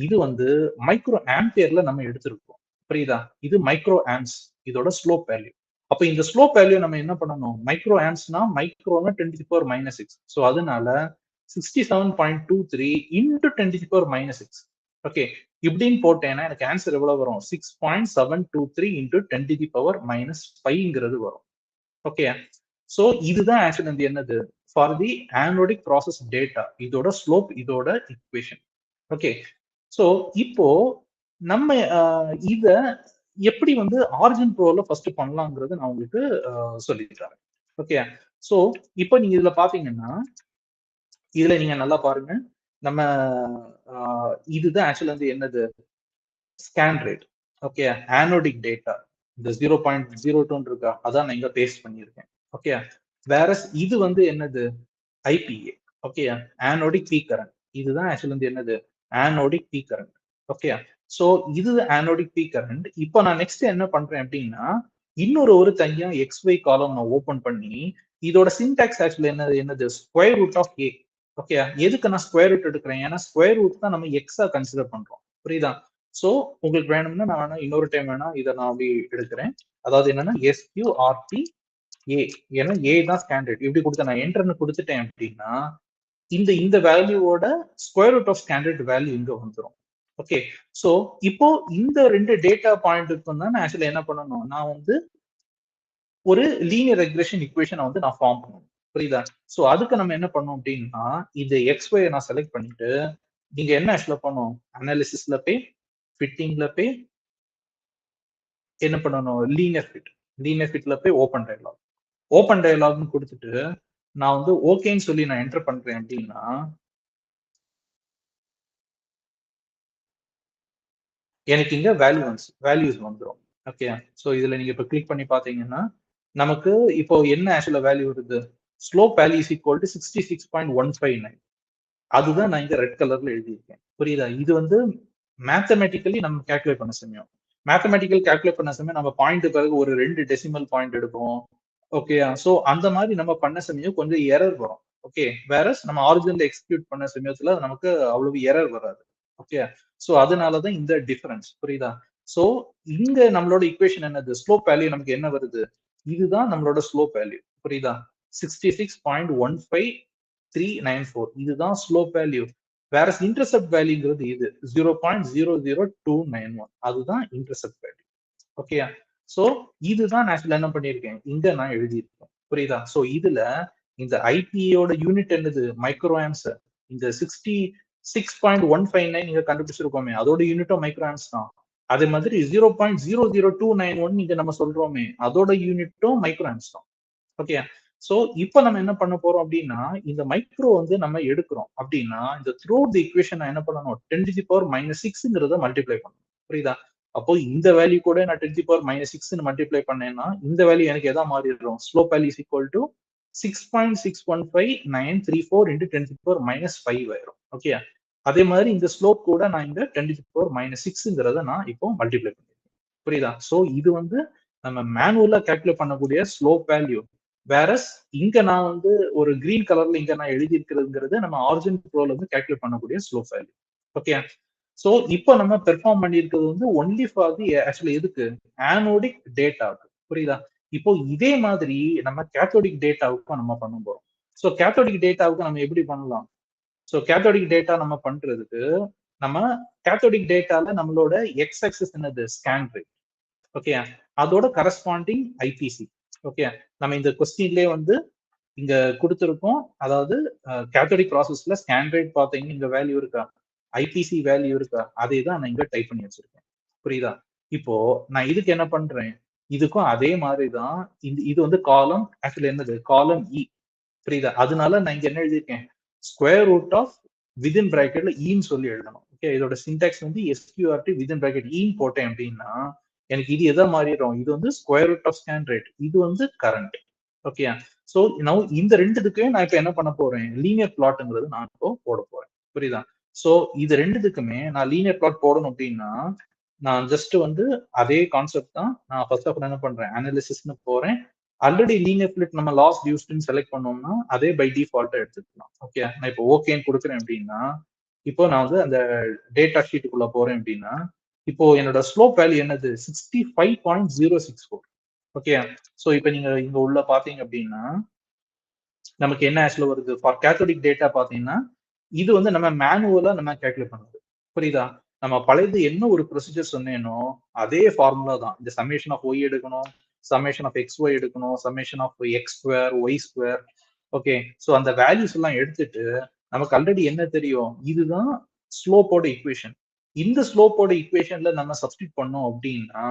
இது வந்து மைக்ரோ ஆம்பியர்ல நம்ம எடுத்திருக்கோம். புரியுதா? இது மைக்ரோ ஆம்ப்ஸ், இதோட ஸ்லோப் வேல்யூ. அப்ப இந்த ஸ்லோப் வேல்யூ நம்ம என்ன பண்ணணும், மைக்ரோ ஆம்ப்ஸ்னா மைக்ரோனா 10⁻⁻⁶. ஸோ அதனால 67.23 இன்டு 10⁻⁻⁶. ஓகே, இப்படின்னு போட்டேன்னா எனக்கு ஆன்சர் எவ்வளவு வரும், 6.723 இன்டு 10⁻⁻⁵ வரும். ஓகே, சோ இதுதான் ஆக்சுவலி வந்து என்னது, for the anodic process data, இதோட ஸ்லோப், இதோட ஈக்குவேஷன். ஓகே, சோ இப்போ நம்ம இத எப்படி வந்து ஆரிஜின் ப்ரோல ஃபர்ஸ்ட் பண்ணலாங்கிறது நான் உங்களுக்கு சொல்லித்தரேன். ஓகே, சோ இப்போ நீங்க இதுல பாத்தீங்கன்னா இதுல நீங்க நல்லா பாருங்க, நம்ம இதுதான் ஆக்சுவலா வந்து என்னது, scan rate. Okay, anodic data இந்த 0.02 இருக்கா, அதான் நான் இங்க பேஸ்ட் பண்ணியிருக்கேன். ஓகே, வேற இது வந்து என்னது, IPA. Okay, anodic peak current. இதுதான் ஆக்சுவலி வந்து என்னது, anodic peak current. Okay, so இது ஆனோடிக் பீக் கரண்ட். இப்போ நான் நெக்ஸ்ட் என்ன பண்றேன் அப்படின்னா இன்னொரு தனியா எக்ஸ் ஒய் காலம் நான் ஓபன் பண்ணி இதோட சின்டாக்ஸ் ஆக்சுவலி என்னது square root of A. Okay, எதுக்கு நான் ஸ்கொயர் ரூட் எடுக்கிறேன், ஏன்னா ஸ்கொயர் ரூட் தான் நம்ம எக்ஸா கன்சிடர் பண்றோம். புரியுதா? சோ உங்களுக்கு வேணும்னா நான் வேணா இன்னொரு டைம் வேணா இதை நான் அப்படி எடுக்கிறேன். அதாவது என்னன்னா எஸ்கியூஆர்டி ஏ, ஏன்னா ஏ தான் ஸ்டாண்டர்ட். இப்படி கொடுத்த நான் என்டர்னு கொடுத்துட்டேன் அப்படின்னா இந்த வேல்யூவோட square root of standard value இங்க வந்துடும். ஓகே, சோ இப்போ இந்த ரெண்டு டேட்டா பாயிண்ட்டுக்கும் தான் நான் ஆக்சுவலி என்ன பண்ணணும், நான் வந்து ஒரு லீனியர் ரெக்ரெஷன் ஈக்குவேஷன் வந்து நான் ஃபார்ம் பண்ணணும். புரியுதா? சோ அதுக்கு நம்ம என்ன பண்ணோம் அப்படின்னா இந்த எக்ஸ் ஒய் நான் செலக்ட் பண்ணிட்டு நீங்க என்ன ஆக்சுவலா பண்ணும், அனாலிசிஸ்ல போய் ஃபிட்டிங்ல போய் என்ன பண்ணணும், லீனியர் ஃபிட்ல போய் ஓப்பன் டயலாக், ஓப்பன் டயலாக்னு கொடுத்துட்டு நான் வந்து ஓகேன்னு சொல்லி நான் என்டர் பண்றேன் அப்படின்னா எனக்கு இங்க வேல்யூஸ் வந்துடும். ஓகே, சோ இதுல நீங்க இப்ப கிளிக் பண்ணி பாத்தீங்கன்னா நமக்கு இப்போ என்ன ஆக்சுவலா வேல்யூ வருது, slope value is equal to 66.159. அதுதான் நான் இங்க ரெட் கலர்ல எழுதியிருக்கேன். புரியுதா? இது வந்து மேத்தமெட்டிக்கலி நம்ம கால்குலேட் பண்ண சமயம், மேத்தமெட்டிக்கல் கால்குலேட் பண்ண சமயம் நம்ம பாயிண்ட் பிறகு ஒரு 2 டெசிமல் பாயிண்ட் எடுப்போம். ஓகே, சோ அந்த மாதிரி நம்ம பண்ண சமயம் கொஞ்சம் எரர் வரும். ஓகே, வேற நம்ம ஆரிஜினல் எக்ஸிக்யூட் பண்ண சமயத்துல நமக்கு அவ்வளவு எரர் வராது. ஓகே, சோ அதனாலதான் இந்த டிஃபரன்ஸ், புரியுதா? சோ இங்க நம்மளோட ஈக்குவேஷன் என்னது, ஸ்லோப் வேல்யூ நமக்கு என்ன வருது, இதுதான் நம்மளோட ஸ்லோப் வேல்யூ, புரியுதா? 66.15394 இதுதான் ஸ்லோப் வேல்யூ. வேற இன்டர்செப்ட் வேல்யூங்கிறது இது 0.00291 அதுதான் இன்டர்செப்ட் வேல்யூ. ஓகே, சோ இதுதான் நான் ஆக்சுவலா என்ன பண்ணிருக்கேன், இங்க நான் எழுதியிருக்கேன், புரியுதா? சோ இதுல இந்த ஐபியோட யூனிட் என்னது, மைக்ரோ ஆம்ஸ். இந்த 66.159 நீங்க கண்டுபிடிச்சிருக்கோமே, அதோட யூனிட்டும் மைக்ரோ ஆம்ஸ் தான். அதே மாதிரி 0.00291 நீங்க நம்ம சொல்றோமே, அதோட யூனிட்டும் மைக்ரோ ஆம்ஸ் தான். ஓகே, சோ இப்போ நம்ம என்ன பண்ண போறோம் அப்படின்னா, இந்த மைக்ரோ வந்து நம்ம எடுக்கிறோம் அப்படின்னா, இந்த த்ரூ தி ஈக்குவேஷன் என்ன பண்ணணும், 10⁻⁶ மல்டிப்ளை பண்ணணும், புரியுதா? அப்போ இந்த வேல்யூ கூட நான் 10⁻⁶ மல்டிப்ளை பண்ணேன்னா இந்த வேல்யூ எனக்கு எதா மாறிடும், slope value is equal to 6.615934 into 10⁻⁻5 ஆயிரும். ஓகே, அதே மாதிரி இந்த ஸ்லோப் கூட நான் இந்த 10⁻⁶ நான் இப்போ மல்டிப்ளை பண்ணிருக்கேன், புரியுதா? சோ இது வந்து நம்ம மேனுவலா கால்குலேட் பண்ணக்கூடிய ஸ்லோப் வேல்யூ. வேறஸ் இங்க நான் வந்து ஒரு கிரீன் கலர்ல இங்க நான் எழுதி இருக்கிறதுங்கிறது நம்ம ஆரிஜின் ப்ரோல இருந்து கால்குலேட் பண்ணக்கூடிய ஸ்லோப் வேல்யூ. ஓகே, சோ இப்போ நம்ம பெர்ஃபார்ம் பண்ணியிருக்கிறது வந்து ஒன்லி ஃபார் தி ஆக்சுவலி எதுக்கு, ஆனோடிக் டேட்டாவுக்கு, புரியுதா? இப்போ இதே மாதிரி நம்ம கேத்தோடிக் டேட்டாவுக்கும் நம்ம பண்ண போறோம். சோ கேத்தோடிக் டேட்டாவுக்கு நம்ம எப்படி பண்ணலாம், சோ கேத்தோடிக் டேட்டா நம்ம பண்றதுக்கு நம்ம கேத்தோடிக் டேட்டால நம்மளோட எக்ஸ் ஆக்சிஸ் என்னது, ஸ்கேன் ரேட். ஓகே, அதோட கரஸ்பாண்டிங் ஐபிசி. ஓகே, நம்ம இந்த கொஸ்டின்லயே வந்து இங்க கொடுத்திருக்கோம். அதாவது கேத்தோடிக் ப்ராசஸ்ல ஸ்கேன் ரேட் பாத்தீங்கன்னா இங்க வேல்யூ இருக்கா, ஐபிசி வேல்யூ இருக்கா, அதே தான் நான் இங்க டைப் பண்ணி வச்சிருக்கேன், புரியுதா? இப்போ நான் இதுக்கு என்ன பண்றேன், இதுக்கும் அதே மாதிரி தான். இது வந்து காலம் ஆக்சுவலி என்னது, காலம் இ, புரியுதா? அதனால நான் இங்க என்ன எழுதியிருக்கேன், ஸ்கொயர் ரூட் ஆஃப் விதின் பிராக்கெட்ல ஈன்னு சொல்லி எழுதணும். ஓகே, இதோட சின்டாக்ஸ் வந்து எஸ்கியூஆர்டி விதின் பிராக்கெட் ஈன்னு போட்டேன் அப்படின்னா எனக்கு இது எதை மாறிடும், இது வந்து square root of scan rate, இது வந்து கரண்ட். ஓகே, சோ நான் இந்த ரெண்டுத்துக்குமே நான் இப்ப என்ன பண்ண போறேன், லீனியர் பிளாட்ங்கிறது நான் இப்போ போட போறேன், புரியுதா? சோ இது ரெண்டுத்துக்குமே நான் லீனியர் பிளாட் போடணும் அப்படின்னா நான் ஜஸ்ட் வந்து அதே கான்செப்ட் தான். நான் ஃபர்ஸ்ட் ஆஃப் என்ன பண்றேன், அனாலிசிஸ்னு போறேன். ஆல்ரெடி லீனியர் ஸ்பிளிட் நம்ம லாஸ்ட் யூஸ்ட்னு செலக்ட் பண்ணோம்னா அதே பை டிஃபால்ட்டா எடுத்துக்கலாம். ஓகே, நான் இப்போ ஓகேன்னு கொடுக்குறேன் அப்படின்னா இப்போ நான் வந்து அந்த டேட்டா ஷீட்டுக்குள்ள போறேன் அப்படின்னா இப்போ என்னோட ஸ்லோப் வேல்யூ என்னது, 65.064. ஓகே, சோ இப்போ நீங்க இங்க உள்ள பாத்தீங்க அப்படின்னா நமக்கு என்ன ஆக்சுவலா வருது, ஃபார் கேத்தோடிக் டேட்டா பாத்தீங்கன்னா இது வந்து நம்ம மேனுவலா நம்ம கால்குலேட் பண்ணுது, புரியுதா? நம்ம பழையது என்ன ஒரு ப்ரொசீஜர் சொன்னேனோ அதே ஃபார்முலா தான். இந்த சம்மேஷன் ஆஃப் ஒய் எடுக்கணும், சம்மேஷன் ஆஃப் எக்ஸ் ஒய் எடுக்கணும், summation of X square Y square. Okay, so அந்த வேல்யூஸ் எல்லாம் எடுத்துட்டு நமக்கு ஆல்ரெடி என்ன தெரியும், இதுதான் ஸ்லோப்போட ஈக்குவேஷன். இந்த ஸ்லோப்போட ஈக்குவேஷன்ல நம்ம சப்ஸ்டிட் பண்ணோம் அப்படின்னா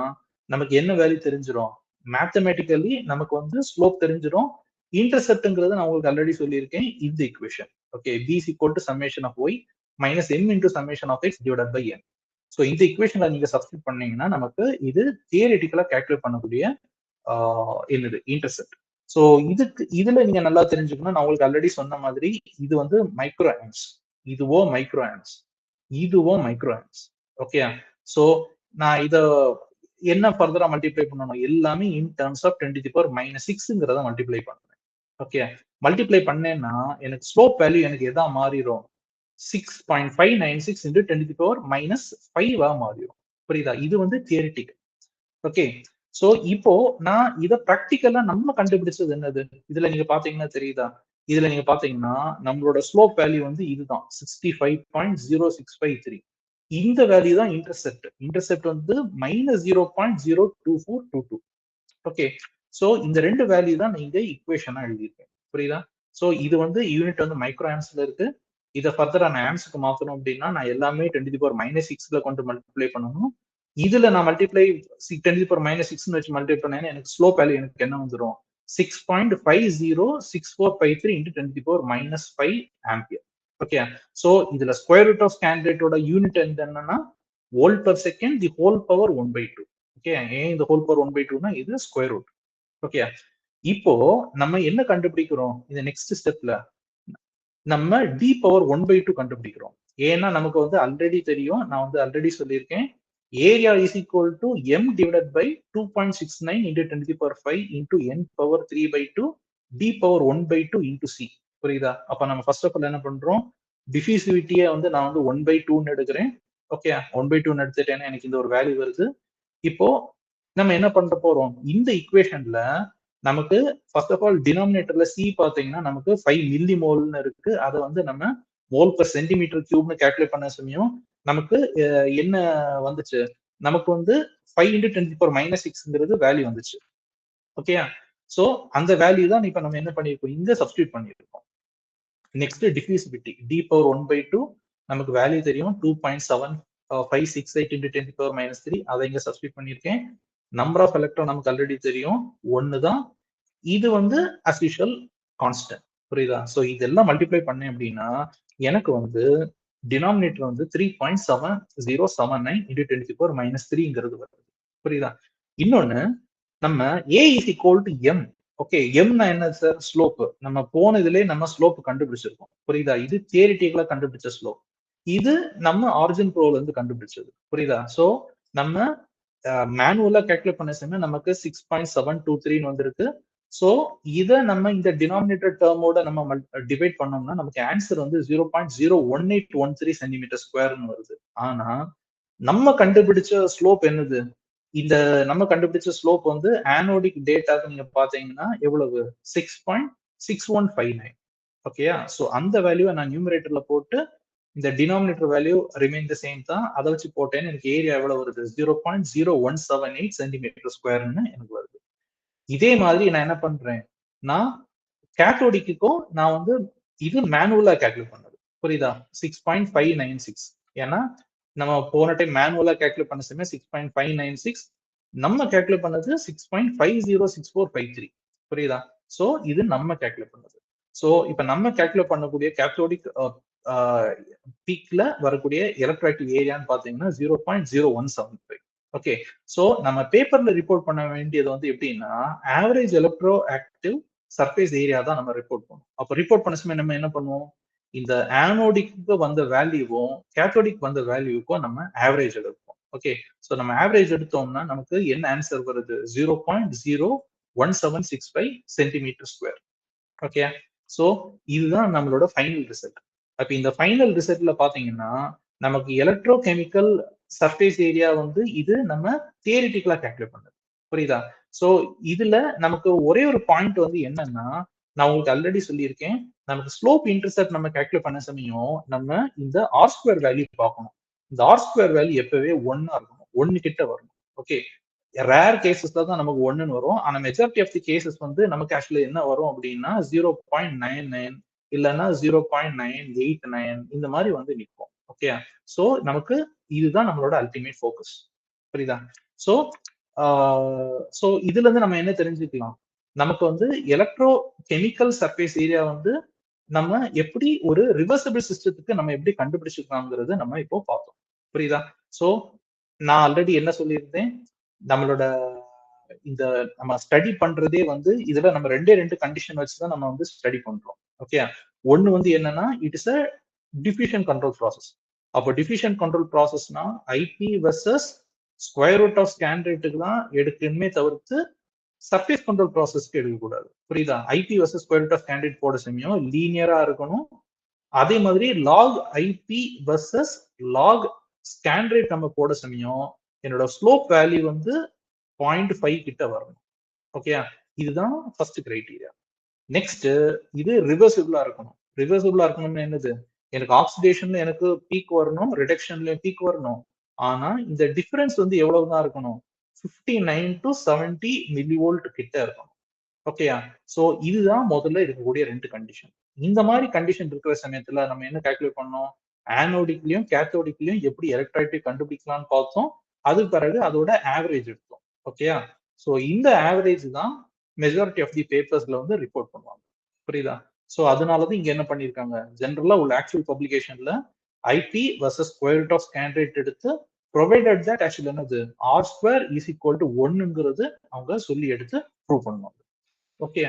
நமக்கு என்ன வேல்யூ தெரிஞ்சிடும், மேத்தமெட்டிக்கலி நமக்கு வந்து ஸ்லோப் தெரிஞ்சிடும். இன்டர்செப்ட்ங்கிறது நான் உங்களுக்கு ஆல்ரெடி சொல்லியிருக்கேன், இந்த equation. Okay, b is equal to summation of y minus m into summation of x divided by n. So இந்த ஈக்குவேஷன்ல நீங்க சப்ஸ்டிட் பண்ணீங்கன்னா நமக்கு இது தியரிட்டிக்கலா கால்குலேட் பண்ணக்கூடிய என்னது இன்டர்செப்ட். ஸோ இதுல நீங்க நல்லா தெரிஞ்சுக்கணும், நான் உங்களுக்கு ஆல்ரெடி சொன்ன மாதிரி இது வந்து மைக்ரோ ஆம்ஸ், இதுவோ மைக்ரோ ஆம்ஸ், இதுவோ மைக்ரோ ஆம்ஸ். ஓகே, ஸோ நான் இத என்ன ஃபர்தரா மல்டிப்ளை பண்ணணும், எல்லாமே இன் டர்ம்ஸ் ஆஃப் 10⁻⁻6ங்கிறத மல்டிப்ளை பண்றேன். ஓகே, மல்டிப்ளை பண்ணேன்னா எனக்கு ஸ்லோப் வேல்யூ எனக்கு எதா மாறிடும், 6.596 into 10⁻⁻5 மாறிடும், புரியுதா? இது வந்து தியரிட்டிக். ஓகே, சோ இப்போ நான் இத பிராக்டிக்கலா நம்ம கண்டுபிடிச்சது என்னது, இதுல நீங்க பாத்தீங்கன்னா தெரியுதா, இதுல நீங்க பாத்தீங்கன்னா நம்மளோட ஸ்லோப் வேல்யூ வந்து இதுதான் 65.0653. இந்த வேல்யூ தான் இன்டர்செப்ட். இன்டர்செப்ட் வந்து -0.02422. ஓகே, சோ இந்த ரெண்டு வேல்யூ தான் நீங்க ஈக்குவேஷனா எழுதியிருக்கேன், புரியுதா? சோ இது வந்து யூனிட் வந்து மைக்ரோ ஆம்ஸ்ல இருக்கு. இதை ஃபர்தரா நான் ஆம்ஸ்க்கு மாத்தணும் அப்படின்னா நான் எல்லாமே 10⁻⁻6ல கொண்டு மல்டிப்ளை பண்ணணும். இதுல நான் மல்டிப்ளை 10⁻⁻6 வச்சு மல்டிப்ளை பண்ணேன்னா எனக்கு ஸ்லோப் வேல்யூ எனக்கு என்ன வந்துடும், 6.506453 into 10⁻⁻5 ஆம்பியர். ஓகே, சோ இதுல ஸ்கொயர் ரூட் ஆஃப் ஸ்கேன் ரேட்டோட யூனிட் என்னன்னா volt per second the whole power 1/2. Okay, ஏன் இந்த ஹோல் பவர் 1/2னா இது ஸ்கொயர் ரூட். ஓகே, இப்போ நம்ம என்ன கண்டுபிடிக்கிறோம் இந்த நெக்ஸ்ட் ஸ்டெப்ல, நம்ம டி பவர் 1/2 கண்டுபிடிக்கிறோம். ஏன்னா நமக்கு வந்து ஆல்ரெடி தெரியும், நான் வந்து ஆல்ரெடி சொல்லியிருக்கேன், area is equal to M divided by 2.69 into 10⁻5 into n power 3/2 D power 1/2 into C, புரியுதா? அப்ப நம்ம ஃபர்ஸ்ட் ஆஃப் ஆல் என்ன பண்றோம், டிஃபியூசிவிட்டியை வந்து நான் வந்து 1/2 எடுக்கிறேன். ஓகே, 1/2 எடுத்துட்டேன்னா எனக்கு இந்த ஒரு வேல்யூ வருது. இப்போ நம்ம என்ன பண்ண போறோம், இந்த ஈக்குவேஷன்ல நமக்கு ஃபர்ஸ்ட் ஆஃப் ஆல் டினாமினேட்டர்ல சி பாத்தீங்கன்னா நமக்கு 5 மில்லி மோல்னு இருக்கு. அதை வந்து நம்ம மோல் பர் சென்டிமீட்டர் கியூப்னு கால்குலேட் பண்ண சமயம் நமக்கு என்ன வந்துச்சு, நமக்கு வந்து 5 × 10⁻⁶ வேல்யூ வந்துச்சு. ஓகே, சோ அந்த வேல்யூ தான் இப்ப நம்ம என்ன பண்ணிருக்கோம், இங்க சப்ஸ்டியூட் பண்ணிருக்கோம். நெக்ஸ்ட் டிஃபியூசிவிட்டி d⁻1/2 நமக்கு வேல்யூ தெரியும் 2.7568 × 10⁻³ அதை இங்க சப்ஸ்டியூட் பண்ணிருக்கேன். நம்பர் ஆஃப் எலக்ட்ரான் நமக்கு ஆல்ரெடி தெரியும் 1 தான். இது வந்து as usual கான்ஸ்டன்ட். புரியுதா? சோ இதெல்லாம் மல்டிப்ளை பண்ணேன் அப்படின்னா எனக்கு வந்து டினாமினேட்டர் வந்து 3.7079 × 10⁻³ வருது. புரியுதா? இன்னொன்னு, நம்ம a is equal to m. Okay, எம்னா என்ன சார், ஸ்லோப். நம்ம போனதுலயே நம்ம ஸ்லோப் கண்டுபிடிச்சிருக்கோம். புரியுதா? இது தியரிட்டிக்கலா கண்டுபிடிச்ச ஸ்லோப். இது நம்ம ஆரிஜின் ப்ரோல இருந்து கண்டுபிடிச்சது. புரியுதா? சோ நம்ம மேனுவலா கால்குலேட் பண்ண சமயம் நமக்கு 6.723 வந்திருக்கு. சோ இத நம்ம இந்த டினாமினேட்டர் டேர்மோட நம்ம டிவைட் பண்ணோம்னா நமக்கு ஆன்சர் வந்து 0.01813 சென்டிமீட்டர் ஸ்கொயர்னு வருது. ஆனா நம்ம கண்டுபிடிச்ச ஸ்லோப் என்னது, இந்த நம்ம கண்டுபிடிச்ச ஸ்லோப் வந்து ஆனோடிக் டேட்டாக்கு நீங்க பாத்தீங்கன்னா எவ்வளவு, 6.6159. ஓகேயா? சோ அந்த வேல்யூவை நான் நியூமரேட்டர்ல போட்டு இந்த denominator value remain the same தான், அதை வச்சு போட்டேன்னு எனக்கு ஏரியா எவ்வளவு வருது, 0.0178 சென்டிமீட்டர் ஸ்கொயர்னு எனக்கு வருது. இதே மாதிரி நான் என்ன பண்றேன், நான் கேத்தோடிக்கும் நான் வந்து இது மேனுவலா கால்குலேட் பண்ணது. புரியுதா? 6.596. ஏன்னா நம்ம போன டைம் மேனுவலா கால்குலேட் பண்ண சமயம் 6.596, நம்ம கால்குலேட் பண்ணது 6.506453. புரியுதா? சோ இது நம்ம கால்குலேட் பண்ணது. சோ இப்ப நம்ம கால்குலேட் பண்ணக்கூடிய கேத்தோடிக் பீக்ல வரக்கூடிய எலக்ட்ராக்டிவ் ஏரியான்னு பாத்தீங்கன்னா 0.0175. ஓகே, சோ நம்ம பேப்பர்ல ரிப்போர்ட் பண்ண வேண்டியது வந்து எப்படின்னா average electro active surface area தான் நம்ம ரிப்போர்ட் பண்ணுவோம். அப்ப ரிப்போர்ட் பண்ண சமயம் நம்ம என்ன பண்ணுவோம், இந்த ஆனோடிக்கு வந்த வேல்யூவும் கேத்தோடிக் வந்த வேல்யூக்கும் நம்ம ஆவரேஜ் எடுப்போம். ஓகே, சோ நம்ம ஆவரேஜ் எடுத்தோம்னா நமக்கு என்ன ஆன்சர் வருது, 0.01765 சென்டிமீட்டர் ஸ்கொயர். ஓகே, சோ இதுதான் நம்மளோட ஃபைனல் ரிசல்ட். அப்ப இந்த ஃபைனல் ரிசல்ட்ல பாத்தீங்கன்னா நமக்கு எலக்ட்ரோ கெமிக்கல் சர்ஃபேஸ் ஏரியா வந்து இது நம்ம தியரிட்டிக்கலா கால்குலேட் பண்ணது. புரியுதா? சோ இதுல நமக்கு ஒரே ஒரு பாயிண்ட் வந்து என்னன்னா, நான் உங்களுக்கு ஆல்ரெடி சொல்லியிருக்கேன், நமக்கு ஸ்லோப் இன்டர்செப்ட் நம்ம கால்குலேட் பண்ண சமயம் நம்ம இந்த ஆர் ஸ்கொயர் வேல்யூ பார்க்கணும். இந்த ஆர் ஸ்கொயர் வேல்யூ எப்பவே 1 இருக்கணும், 1 கிட்ட வரணும். ஓகே, ரேர் கேசஸ்ல தான் நமக்கு 1 வரும். ஆனா மெஜாரிட்டி ஆஃப் தி கேசஸ் வந்து நமக்கு ஆக்சுவலி என்ன வரும் அப்படின்னா 0.99 இல்லைன்னா 0.989 இந்த மாதிரி வந்து நிற்கும். ஓகே, சோ நமக்கு இதுதான் நம்மளோட அல்டிமேட் ஃபோக்கஸ். புரியுதா? சோ சோ இதுல இருந்து நம்ம என்ன தெரிஞ்சுக்கலாம், நமக்கு வந்து எலக்ட்ரோ கெமிக்கல் சர்ஃபேஸ் ஏரியா வந்து நம்ம எப்படி ஒரு ரிவர்சிபிள் சிஸ்டத்துக்கு நம்ம எப்படி கண்டுபிடிச்சிருக்காங்கிறது நம்ம இப்போ பார்த்தோம். புரியுதா? சோ நான் ஆல்ரெடி என்ன சொல்லியிருந்தேன், நம்மளோட இந்த நம்ம ஸ்டடி பண்றதே வந்து இதுல நம்ம ரெண்டு கண்டிஷன் வச்சுதான் நம்ம வந்து ஸ்டடி பண்றோம். ஓகே, ஒன்னு வந்து என்னன்னா it is a diffusion control process. அப்போ டிஃபியூஷன் கண்ட்ரோல் ப்ராசஸ்னா ip versus square root of scan ரேட்டுக்கு தான் எடுக்கணுமே தவிர்த்து சர்ஃபேஸ் கண்ட்ரோல் ப்ராசஸ்க்கு எடுக்கக்கூடாது. புரியுதா? Ip versus square root of scan rate போட சமயம் லீனியரா இருக்கணும். அதே மாதிரி log ip versus log scan rate நம்ம போட சமயம் என்னோட ஸ்லோப் வேல்யூ வந்து 0.5 கிட்ட வரணும். ஓகே, இதுதான் ஃபர்ஸ்ட் கிரைட்டீரியா. நெக்ஸ்ட், இது ரிவர்சிபிளா இருக்கணும். ரிவர்சிபிளா இருக்கணும்னு என்னது, எனக்கு ஆக்சிடேஷன்ல எனக்கு பீக் வரணும், ரிடக்ஷன்ல பீக் வரணும். ஆனா இந்த டிஃபரன்ஸ் வந்து எவ்வளவுதான் இருக்கணும், 59 to 70 மில்லிவோல்ட் கிட்ட இருக்கணும். ஓகேயா? சோ இதுதான் முதல்ல இருக்கக்கூடிய ரெண்டு கண்டிஷன். இந்த மாதிரி கண்டிஷன் இருக்கிற சமயத்துல நம்ம என்ன கால்குலேட் பண்ணோம், ஆனோடிக்லயும் கேத்தோடிக்லயும் எப்படி எலக்ட்ரானிட்டி கண்டுபிடிக்கலாம்னு பார்த்தோம். அது பிறகு அதோட ஆவரேஜ் எடுத்தோம். ஓகேயா? சோ இந்த ஆவரேஜ் தான் மெஜாரிட்டி ஆஃப் தி பேப்பர்ஸ்ல வந்து ரிப்போர்ட் பண்ணுவாங்க. புரியுதா? சோ அதனாலதான் இங்க என்ன பண்ணிருக்காங்க, ஜெனரலா உள்ள ஆக்சுவல் பப்ளிகேஷன்ல IP versus square root of scan rate எடுத்து ப்ரொவைடட் தட் ஆக்சுவல் என்னது R square is equal to 1ங்கிறது அவங்க சொல்லி எடுத்து ப்ரூவ் பண்ணுவாங்க. ஓகே,